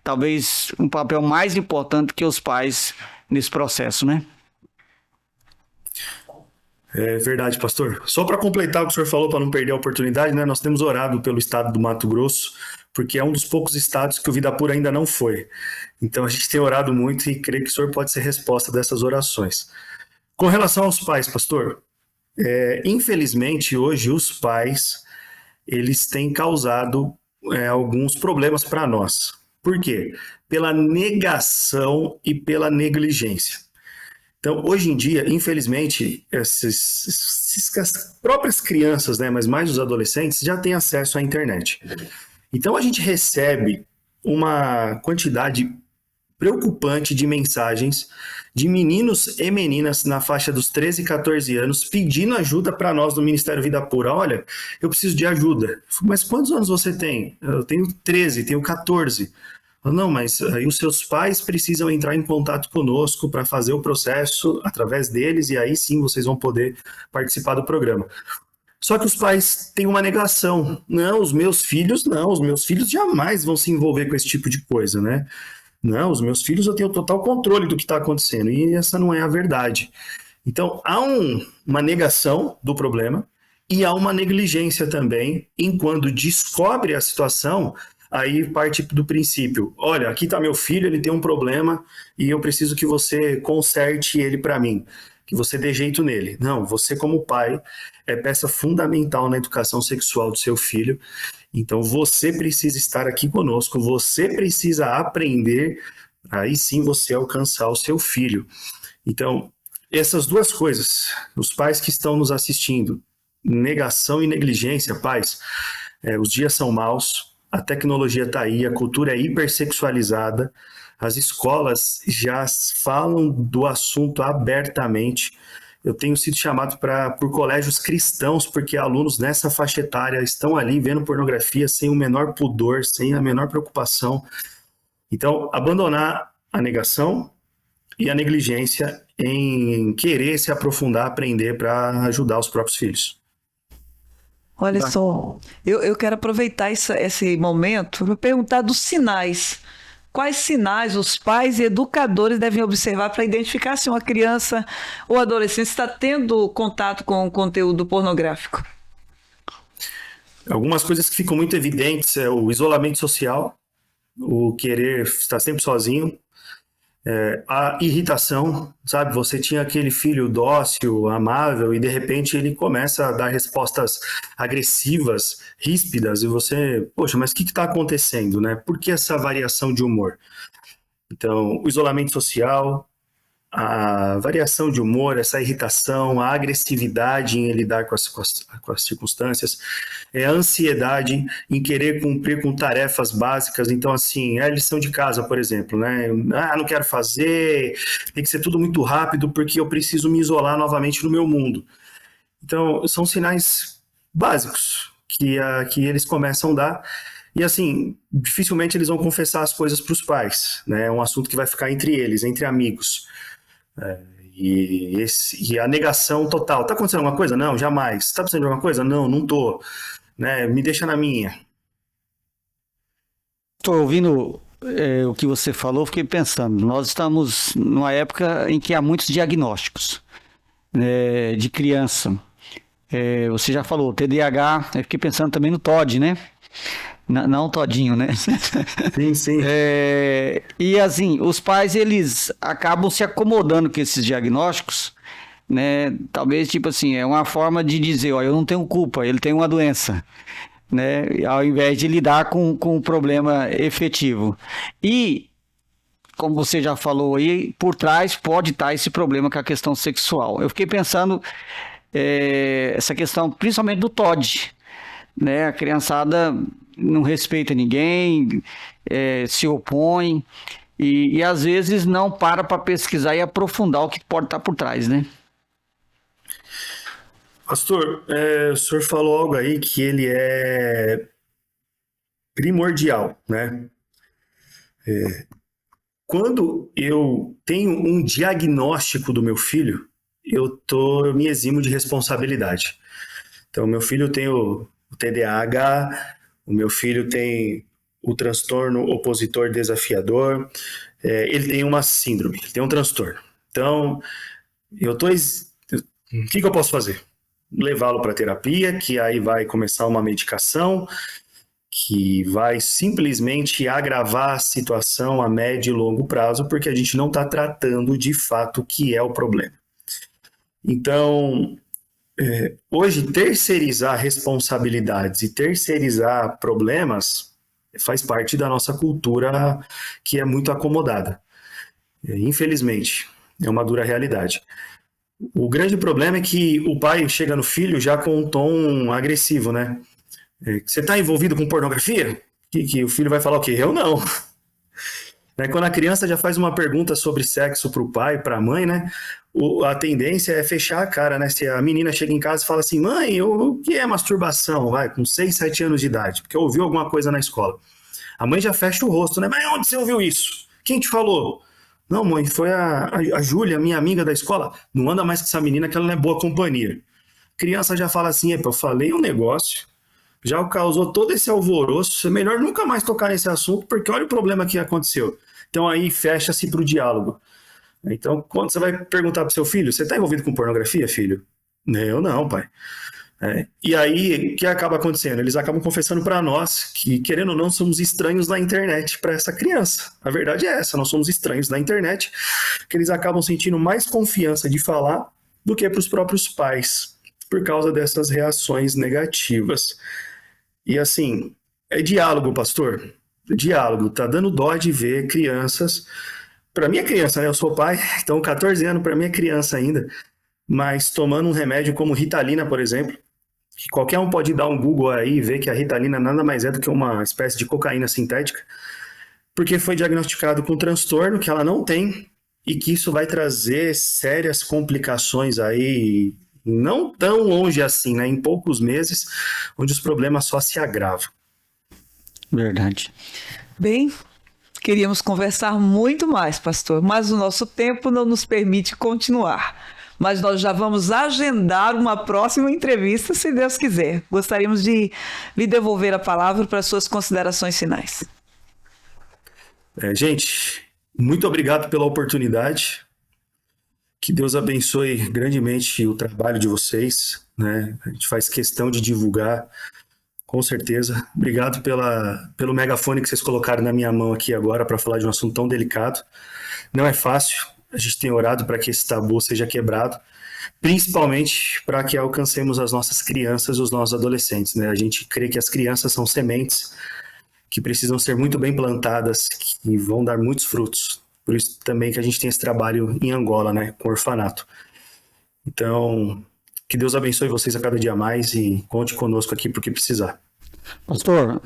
Speaker 8: talvez, um papel mais importante que os pais nesse processo, né?
Speaker 7: É verdade, pastor. Só para completar o que o senhor falou, para não perder a oportunidade, né? Nós temos orado pelo estado do Mato Grosso, porque é um dos poucos estados que o Vida Pura ainda não foi. Então a gente tem orado muito e creio que o senhor pode ser resposta dessas orações. Com relação aos pais, pastor, infelizmente hoje os pais, eles têm causado alguns problemas para nós. Por quê? Pela negação e pela negligência. Então, hoje em dia, infelizmente, as próprias crianças, né, mas mais os adolescentes, já têm acesso à internet. Então, a gente recebe uma quantidade preocupante de mensagens de meninos e meninas na faixa dos 13 e 14 anos pedindo ajuda para nós do Ministério Vida Pura. Olha, eu preciso de ajuda. Mas quantos anos você tem? Eu tenho 13, tenho 14. Não, mas aí os seus pais precisam entrar em contato conosco para fazer o processo através deles, e aí sim vocês vão poder participar do programa. Só que os pais têm uma negação. Não, os meus filhos jamais vão se envolver com esse tipo de coisa, né? Não, os meus filhos eu tenho total controle do que está acontecendo, e essa não é a verdade. Então, há uma negação do problema e há uma negligência também em quando descobre a situação. Aí parte do princípio, olha, aqui está meu filho, ele tem um problema e eu preciso que você conserte ele para mim, que você dê jeito nele. Não, você como pai é peça fundamental na educação sexual do seu filho, então você precisa estar aqui conosco, você precisa aprender, aí sim você alcançar o seu filho. Então, essas duas coisas, os pais que estão nos assistindo, negação e negligência, pais. Os dias são maus, a tecnologia está aí, a cultura é hipersexualizada, as escolas já falam do assunto abertamente. Eu tenho sido chamado por colégios cristãos, porque alunos nessa faixa etária estão ali vendo pornografia sem o menor pudor, sem a menor preocupação. Então, abandonar a negação e a negligência em querer se aprofundar, aprender para ajudar os próprios filhos.
Speaker 1: Olha só, eu quero aproveitar esse momento para perguntar dos sinais. Quais sinais os pais e educadores devem observar para identificar se uma criança ou adolescente está tendo contato com conteúdo pornográfico?
Speaker 7: Algumas coisas que ficam muito evidentes é o isolamento social, o querer estar sempre sozinho, a irritação, sabe? Você tinha aquele filho dócil, amável, e de repente ele começa a dar respostas agressivas, ríspidas, e você, poxa, mas o que está acontecendo, né? Por que essa variação de humor? Então, o isolamento social, a variação de humor, essa irritação, a agressividade em lidar com as circunstâncias, a ansiedade em querer cumprir com tarefas básicas. Então, assim, a lição de casa, por exemplo, né? Não quero fazer, tem que ser tudo muito rápido porque eu preciso me isolar novamente no meu mundo. Então, são sinais básicos que eles começam a dar. E assim, dificilmente eles vão confessar as coisas para os pais, né? É um assunto que vai ficar entre eles, entre amigos. E a negação total. Tá acontecendo alguma coisa? Não, jamais. Tá precisando de alguma coisa? Não, não tô. Né? Me deixa na minha.
Speaker 8: Estou ouvindo o que você falou, fiquei pensando. Nós estamos numa época em que há muitos diagnósticos de criança. Você já falou, TDAH, eu fiquei pensando também no TOD, né? Não todinho, né?
Speaker 7: Sim, sim.
Speaker 8: E assim, os pais, eles acabam se acomodando com esses diagnósticos, né? Talvez, tipo assim, é uma forma de dizer, ó, eu não tenho culpa, ele tem uma doença, né? Ao invés de lidar com o problema efetivo. E, como você já falou aí, por trás pode estar esse problema com a questão sexual. Eu fiquei pensando essa questão, principalmente do TOD, né? A criançada não respeita ninguém, se opõe e às vezes não para pesquisar e aprofundar o que pode estar por trás, né?
Speaker 7: Pastor, o senhor falou algo aí que ele é primordial, né? Quando eu tenho um diagnóstico do meu filho, eu me eximo de responsabilidade. Então, meu filho tem o TDAH, o meu filho tem o transtorno opositor desafiador, ele tem uma síndrome, ele tem um transtorno. Então, o que eu posso fazer? Levá-lo para terapia, que aí vai começar uma medicação que vai simplesmente agravar a situação a médio e longo prazo, porque a gente não está tratando de fato o que é o problema. Então, hoje, terceirizar responsabilidades e terceirizar problemas faz parte da nossa cultura que é muito acomodada. Infelizmente, é uma dura realidade. O grande problema é que o pai chega no filho já com um tom agressivo, né? Você está envolvido com pornografia? Que o filho vai falar o quê? Eu não. Quando a criança já faz uma pergunta sobre sexo para o pai, para a mãe, né? A tendência é fechar a cara, né? Se a menina chega em casa e fala assim, mãe, o que é masturbação? Com 6, 7 anos de idade, porque ouviu alguma coisa na escola. A mãe já fecha o rosto, né? Mas onde você ouviu isso? Quem te falou? Não, mãe, foi a Júlia, minha amiga da escola. Não anda mais com essa menina que ela não é boa companhia. A criança já fala assim, eu falei um negócio, já causou todo esse alvoroço, é melhor nunca mais tocar nesse assunto, porque olha o problema que aconteceu. Então aí fecha-se para o diálogo. Então, quando você vai perguntar para o seu filho, você está envolvido com pornografia, filho? Eu não, pai. E aí, o que acaba acontecendo? Eles acabam confessando para nós que, querendo ou não, somos estranhos na internet para essa criança. A verdade é essa, nós somos estranhos na internet, que eles acabam sentindo mais confiança de falar do que para os próprios pais, por causa dessas reações negativas. E assim, é diálogo, pastor. Diálogo. Tá dando dó de ver crianças. Para mim é criança, né? Eu sou pai, então 14 anos para mim é criança ainda, mas tomando um remédio como Ritalina, por exemplo, que qualquer um pode dar um Google aí e ver que a Ritalina nada mais é do que uma espécie de cocaína sintética, porque foi diagnosticado com um transtorno que ela não tem e que isso vai trazer sérias complicações aí, não tão longe assim, né? Em poucos meses, onde os problemas só se agravam.
Speaker 8: Verdade.
Speaker 1: Bem, queríamos conversar muito mais, pastor, mas o nosso tempo não nos permite continuar. Mas nós já vamos agendar uma próxima entrevista, se Deus quiser. Gostaríamos de lhe devolver a palavra para suas considerações finais.
Speaker 7: Gente, muito obrigado pela oportunidade. Que Deus abençoe grandemente o trabalho de vocês, né? A gente faz questão de divulgar, com certeza. Obrigado pelo megafone que vocês colocaram na minha mão aqui agora para falar de um assunto tão delicado. Não é fácil, a gente tem orado para que esse tabu seja quebrado, principalmente para que alcancemos as nossas crianças e os nossos adolescentes, né? A gente crê que as crianças são sementes que precisam ser muito bem plantadas e vão dar muitos frutos. Por isso também que a gente tem esse trabalho em Angola, né, com orfanato. Então, que Deus abençoe vocês a cada dia mais e conte conosco aqui para o que precisar.
Speaker 8: Pastor,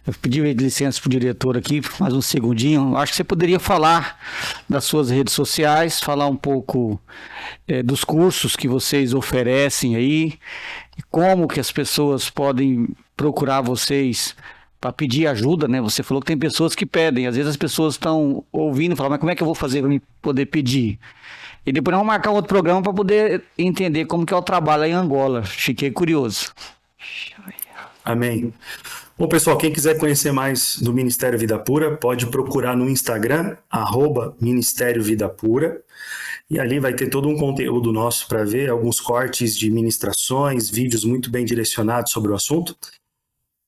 Speaker 8: eu pedi licença para o diretor aqui, mais um segundinho. Acho que você poderia falar das suas redes sociais, falar um pouco dos cursos que vocês oferecem aí, e como que as pessoas podem procurar vocês para pedir ajuda, né? Você falou que tem pessoas que pedem, às vezes as pessoas estão ouvindo e falam, mas como é que eu vou fazer para poder pedir? E depois vamos marcar outro programa para poder entender como que é o trabalho aí em Angola. Fiquei curioso.
Speaker 7: Amém. Bom, pessoal, quem quiser conhecer mais do Ministério Vida Pura, pode procurar no Instagram, @Ministério Vida Pura, e ali vai ter todo um conteúdo nosso para ver, alguns cortes de ministrações, vídeos muito bem direcionados sobre o assunto.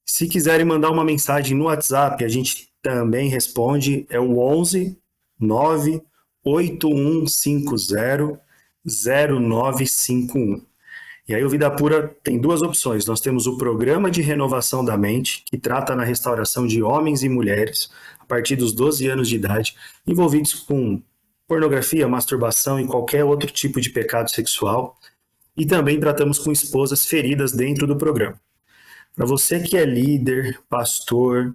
Speaker 7: Se quiserem mandar uma mensagem no WhatsApp, a gente também responde, é o 11 98150 0951. E aí o Vida Pura tem duas opções. Nós temos o programa de renovação da mente, que trata na restauração de homens e mulheres a partir dos 12 anos de idade, envolvidos com pornografia, masturbação e qualquer outro tipo de pecado sexual. E também tratamos com esposas feridas dentro do programa. Para você que é líder, pastor,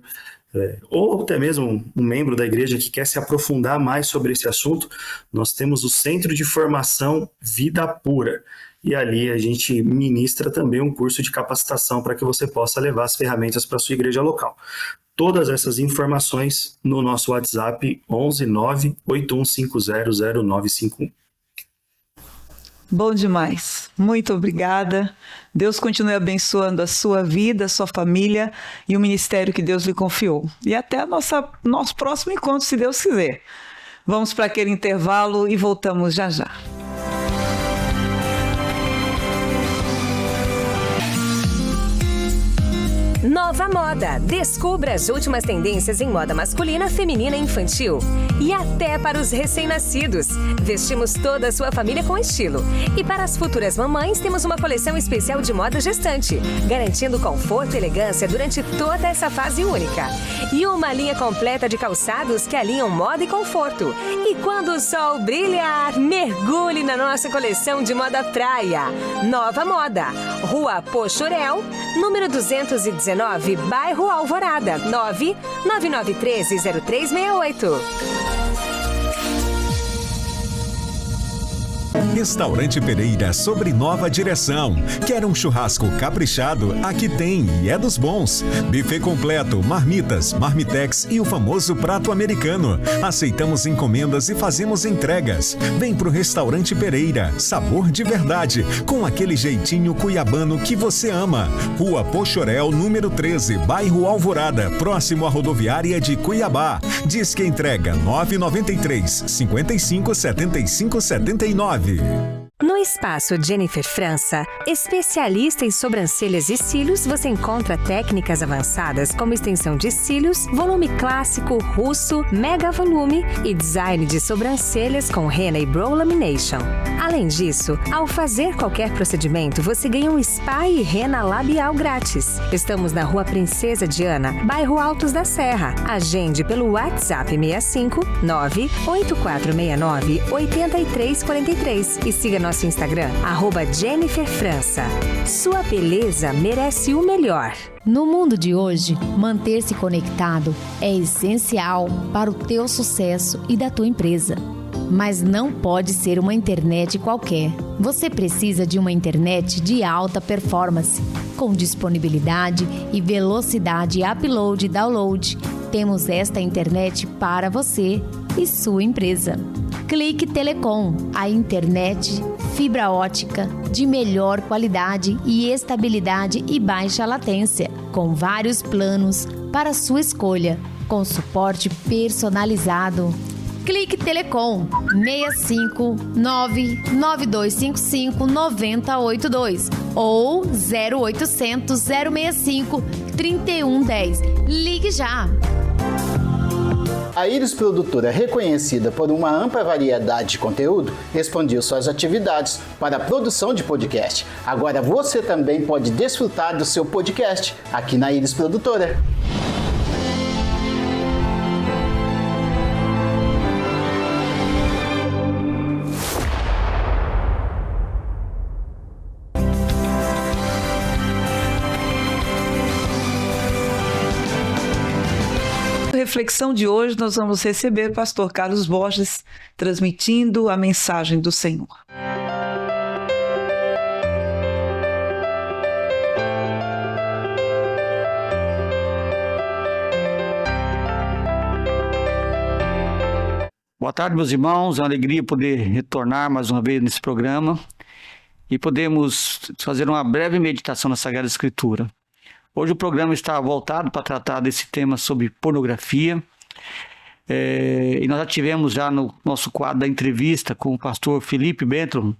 Speaker 7: ou até mesmo um membro da igreja que quer se aprofundar mais sobre esse assunto, nós temos o Centro de Formação Vida Pura. E ali a gente ministra também um curso de capacitação para que você possa levar as ferramentas para a sua igreja local. Todas essas informações no nosso WhatsApp 11 98150 0951.
Speaker 1: Bom demais. Muito obrigada. Deus continue abençoando a sua vida, a sua família e o ministério que Deus lhe confiou. E até nosso próximo encontro, se Deus quiser. Vamos para aquele intervalo e voltamos já já.
Speaker 3: Nova Moda. Descubra as últimas tendências em moda masculina, feminina e infantil. E até para os recém-nascidos. Vestimos toda a sua família com estilo. E para as futuras mamães, temos uma coleção especial de moda gestante, garantindo conforto e elegância durante toda essa fase única. E uma linha completa de calçados que alinham moda e conforto. E quando o sol brilhar, mergulhe na nossa coleção de moda praia. Nova Moda. Rua Pochorel, número 219, bairro Alvorada, 999130368.
Speaker 4: Restaurante Pereira, sobre nova direção. Quer um churrasco caprichado? Aqui tem e é dos bons. Buffet completo, marmitas, marmitex e o famoso prato americano. Aceitamos encomendas e fazemos entregas. Vem pro Restaurante Pereira, sabor de verdade, com aquele jeitinho cuiabano que você ama. Rua Pochorel, número 13, bairro Alvorada, próximo à rodoviária de Cuiabá. Diz que entrega 993 55 75 79.
Speaker 3: No Espaço Jennifer França, especialista em sobrancelhas e cílios, você encontra técnicas avançadas como extensão de cílios, volume clássico, russo, mega volume e design de sobrancelhas com henna e brow lamination. Além disso, ao fazer qualquer procedimento, você ganha um spa e henna labial grátis. Estamos na Rua Princesa Diana, bairro Altos da Serra. Agende pelo WhatsApp 65 98469 8343 e siga nossa nosso Instagram, @JenniferFrança. Sua beleza merece o melhor.
Speaker 5: No mundo de hoje, manter-se conectado é essencial para o teu sucesso e da tua empresa. Mas não pode ser uma internet qualquer. Você precisa de uma internet de alta performance, com disponibilidade e velocidade upload e download. Temos esta internet para você e sua empresa. Clique Telecom, a internet fibra ótica de melhor qualidade e estabilidade e baixa latência, com vários planos para sua escolha, com suporte personalizado. Clique Telecom 659-9255-9082 ou 0800 065 3110. Ligue já!
Speaker 6: A Íris Produtora, reconhecida por uma ampla variedade de conteúdo, expandiu suas atividades para a produção de podcast. Agora você também pode desfrutar do seu podcast aqui na Íris Produtora.
Speaker 1: Reflexão de hoje, nós vamos receber o pastor Carlos Borges transmitindo a mensagem do Senhor.
Speaker 8: Boa tarde, meus irmãos. É uma alegria poder retornar mais uma vez nesse programa e podemos fazer uma breve meditação na Sagrada Escritura. Hoje o programa está voltado para tratar desse tema sobre pornografia. E nós já tivemos no nosso quadro da entrevista com o pastor Felipe Bentron,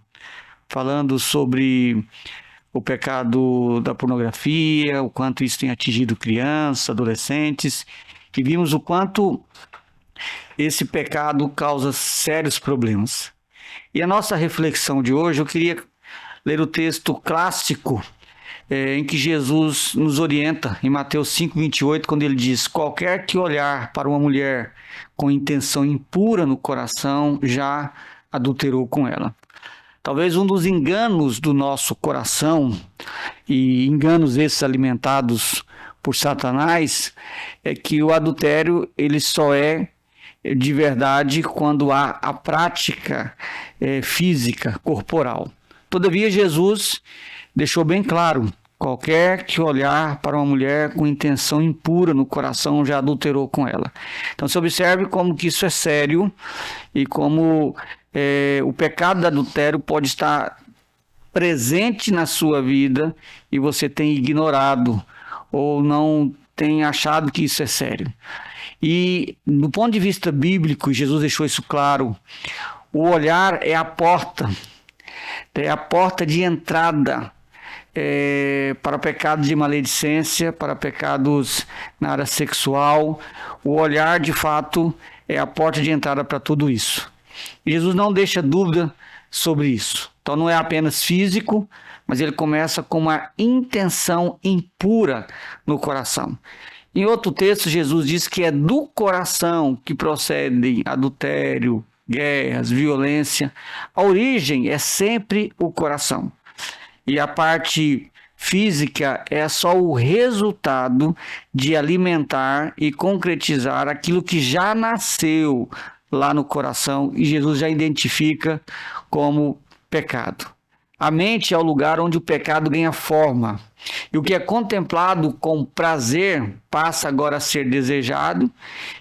Speaker 8: falando sobre o pecado da pornografia, o quanto isso tem atingido crianças, adolescentes, e vimos o quanto esse pecado causa sérios problemas. E a nossa reflexão de hoje, eu queria ler o texto clássico em que Jesus nos orienta, em Mateus 5:28, quando ele diz: qualquer que olhar para uma mulher com intenção impura no coração, já adulterou com ela. Talvez um dos enganos do nosso coração, e enganos esses alimentados por Satanás, é que o adultério ele só é de verdade quando há a prática física, corporal. Todavia, Jesus deixou bem claro: qualquer que olhar para uma mulher com intenção impura no coração já adulterou com ela. Então, você observe como que isso é sério e como o pecado do adultério pode estar presente na sua vida e você tem ignorado ou não tem achado que isso é sério. E, do ponto de vista bíblico, Jesus deixou isso claro: o olhar é a porta de entrada para pecados de maledicência, para pecados na área sexual. O olhar, de fato, é a porta de entrada para tudo isso. E Jesus não deixa dúvida sobre isso. Então não é apenas físico, mas ele começa com uma intenção impura no coração. Em outro texto, Jesus diz que é do coração que procedem adultério, guerras, violência. A origem é sempre o coração. E a parte física é só o resultado de alimentar e concretizar aquilo que já nasceu lá no coração e Jesus já identifica como pecado. A mente é o lugar onde o pecado ganha forma. E o que é contemplado com prazer passa agora a ser desejado,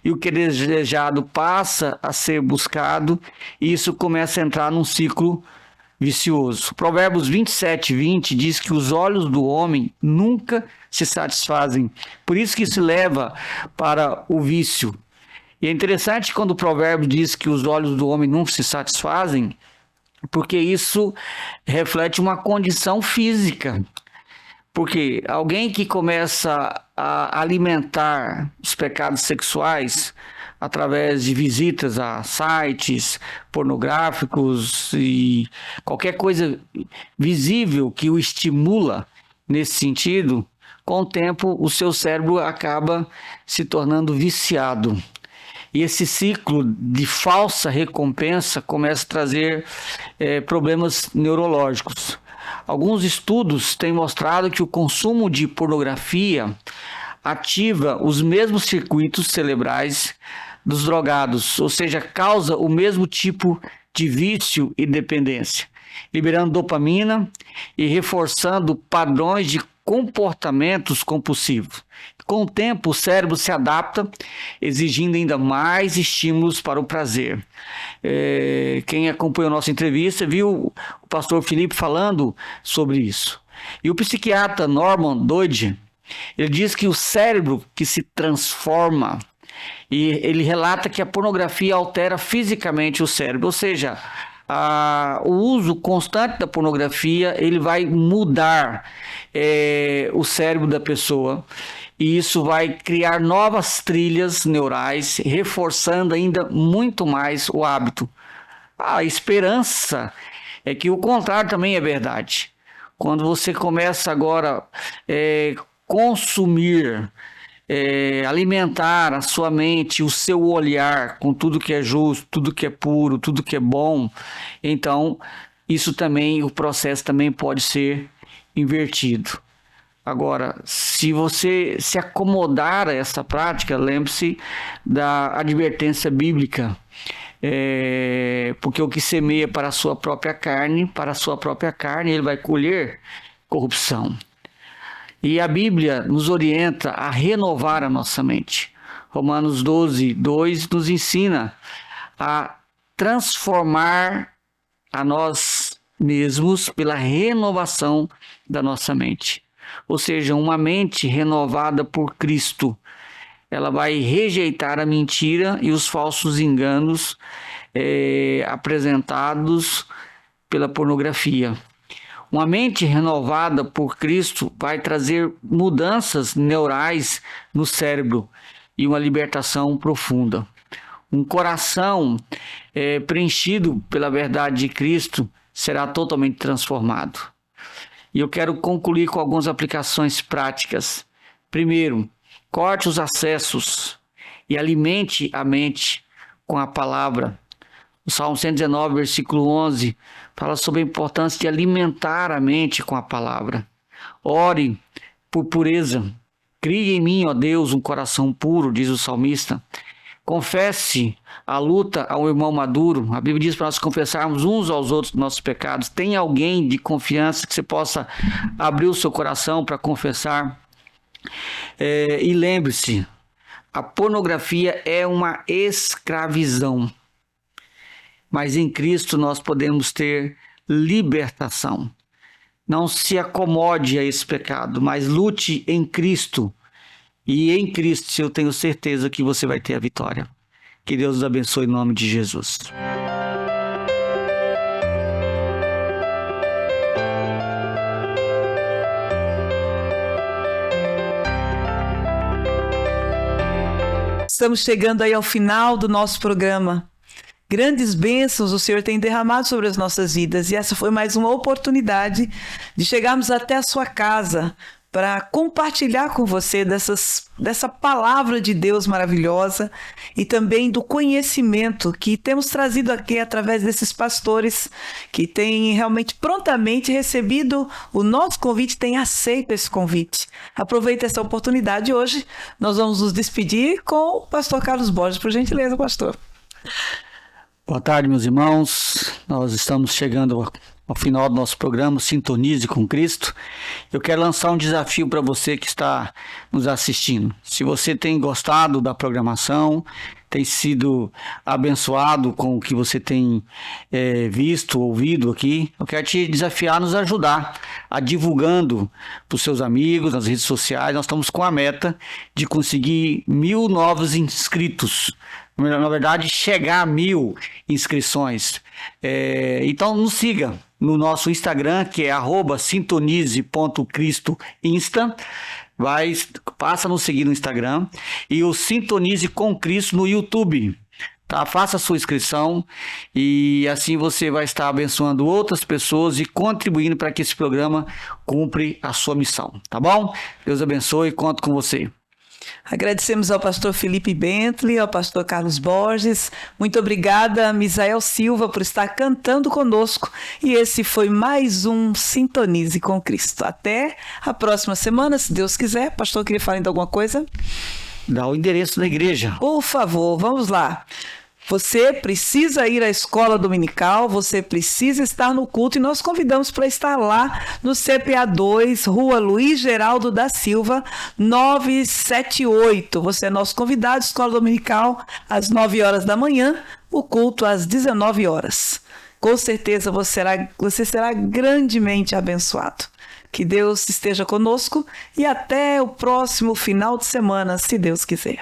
Speaker 8: e o que é desejado passa a ser buscado, e isso começa a entrar num ciclo vicioso. Provérbios 27:20 diz que os olhos do homem nunca se satisfazem. Por isso que isso leva para o vício. E é interessante quando o provérbio diz que os olhos do homem nunca se satisfazem, porque isso reflete uma condição física. Porque alguém que começa a alimentar os pecados sexuais através de visitas a sites pornográficos e qualquer coisa visível que o estimula nesse sentido, com o tempo o seu cérebro acaba se tornando viciado. E esse ciclo de falsa recompensa começa a trazer problemas neurológicos. Alguns estudos têm mostrado que o consumo de pornografia ativa os mesmos circuitos cerebrais dos drogados, ou seja, causa o mesmo tipo de vício e dependência, liberando dopamina e reforçando padrões de comportamentos compulsivos. Com o tempo, o cérebro se adapta, exigindo ainda mais estímulos para o prazer. Quem acompanhou a nossa entrevista viu o pastor Felipe falando sobre isso. E o psiquiatra Norman Doidge, ele diz que o cérebro que se transforma, e ele relata que a pornografia altera fisicamente o cérebro, ou seja, o uso constante da pornografia ele vai mudar o cérebro da pessoa, e isso vai criar novas trilhas neurais, reforçando ainda muito mais o hábito. A esperança é que o contrário também é verdade. Quando você começa agora a consumir, alimentar a sua mente, o seu olhar com tudo que é justo, tudo que é puro, tudo que é bom, então isso também, o processo também pode ser invertido. Agora, se você se acomodar a essa prática, lembre-se da advertência bíblica, porque o que semeia para a sua própria carne, ele vai colher corrupção. E a Bíblia nos orienta a renovar a nossa mente. Romanos 12, 2 nos ensina a transformar a nós mesmos pela renovação da nossa mente. Ou seja, uma mente renovada por Cristo, ela vai rejeitar a mentira e os falsos enganos apresentados pela pornografia. Uma mente renovada por Cristo vai trazer mudanças neurais no cérebro e uma libertação profunda. Um coração preenchido pela verdade de Cristo será totalmente transformado. E eu quero concluir com algumas aplicações práticas. Primeiro, corte os acessos e alimente a mente com a palavra. O Salmo 119, versículo 11, fala sobre a importância de alimentar a mente com a palavra. Ore por pureza. Crie em mim, ó Deus, um coração puro, diz o salmista. Confesse a luta ao irmão maduro. A Bíblia diz para nós confessarmos uns aos outros nossos pecados. Tem alguém de confiança que você possa abrir o seu coração para confessar. E lembre-se, a pornografia é uma escravidão. Mas em Cristo nós podemos ter libertação. Não se acomode a esse pecado, mas lute em Cristo. E em Cristo eu tenho certeza que você vai ter a vitória. Que Deus os abençoe em nome de Jesus.
Speaker 1: Estamos chegando aí ao final do nosso programa. Grandes bênçãos o Senhor tem derramado sobre as nossas vidas, e essa foi mais uma oportunidade de chegarmos até a sua casa para compartilhar com você dessa palavra de Deus maravilhosa e também do conhecimento que temos trazido aqui através desses pastores que têm realmente prontamente recebido o nosso convite, têm aceito esse convite. Aproveite essa oportunidade. Hoje nós vamos nos despedir com o pastor Carlos Borges. Por gentileza, pastor.
Speaker 8: Boa tarde, meus irmãos. Nós estamos chegando ao final do nosso programa Sintonize com Cristo. Eu quero lançar um desafio para você que está nos assistindo. Se você tem gostado da programação, tem sido abençoado com o que você tem visto, ouvido aqui, eu quero te desafiar a nos ajudar a divulgando para os seus amigos, nas redes sociais. Nós estamos com a meta de conseguir 1.000 novos inscritos. Na verdade, chegar a 1.000 inscrições. Então, nos siga no nosso Instagram, que é @sintonize.cristoinsta. Passa a nos seguir no Instagram. E o Sintonize com Cristo no YouTube. Tá? Faça a sua inscrição e assim você vai estar abençoando outras pessoas e contribuindo para que esse programa cumpra a sua missão. Tá bom? Deus abençoe e conto com você.
Speaker 1: Agradecemos ao pastor Felipe Bentley, ao pastor Carlos Borges. Muito obrigada a Misael Silva por estar cantando conosco. E esse foi mais um Sintonize com Cristo. Até a próxima semana, se Deus quiser. Pastor, queria falar ainda alguma coisa?
Speaker 8: Dá o endereço da igreja.
Speaker 1: Por favor, vamos lá. Você precisa ir à escola dominical, você precisa estar no culto e nós convidamos para estar lá no CPA 2, Rua Luiz Geraldo da Silva, 978. Você é nosso convidado, escola dominical, às 9 horas da manhã, o culto às 19 horas. Com certeza você será grandemente abençoado. Que Deus esteja conosco e até o próximo final de semana, se Deus quiser.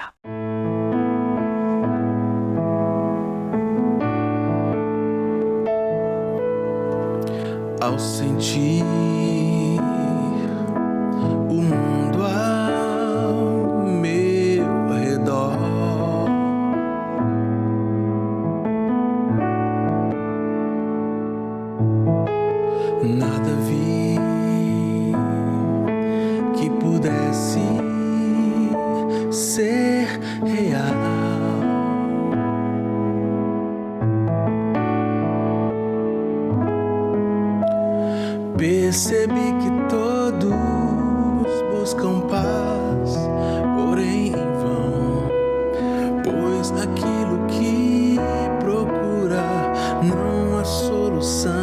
Speaker 2: Ao sentir o mundo ao meu redor, nada vi que pudesse ser real. Percebi que todos buscam paz, porém em vão, pois aquilo que procura não há solução,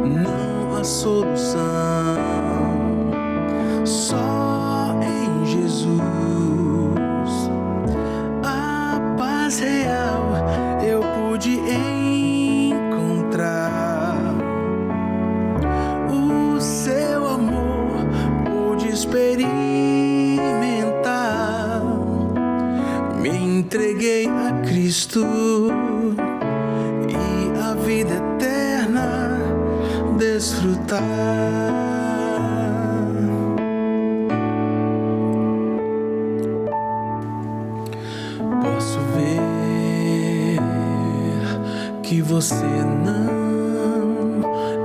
Speaker 2: não há solução. Só em Jesus a paz real eu pude encontrar. Experimentar, me entreguei a Cristo e a vida eterna desfrutar. Posso ver que você não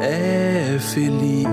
Speaker 2: é feliz.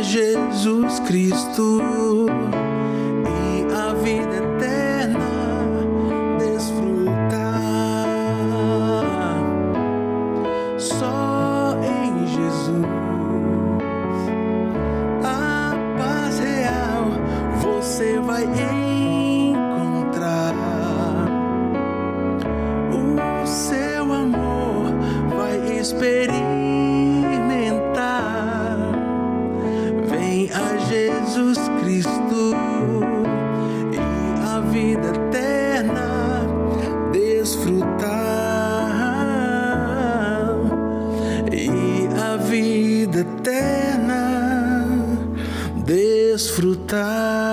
Speaker 2: Jesus Cristo e a vida eterna desfrutar. Só em Jesus a paz real você vai encontrar. O seu amor vai experimentar. A Jesus Cristo e a vida eterna desfrutar, e a vida eterna desfrutar.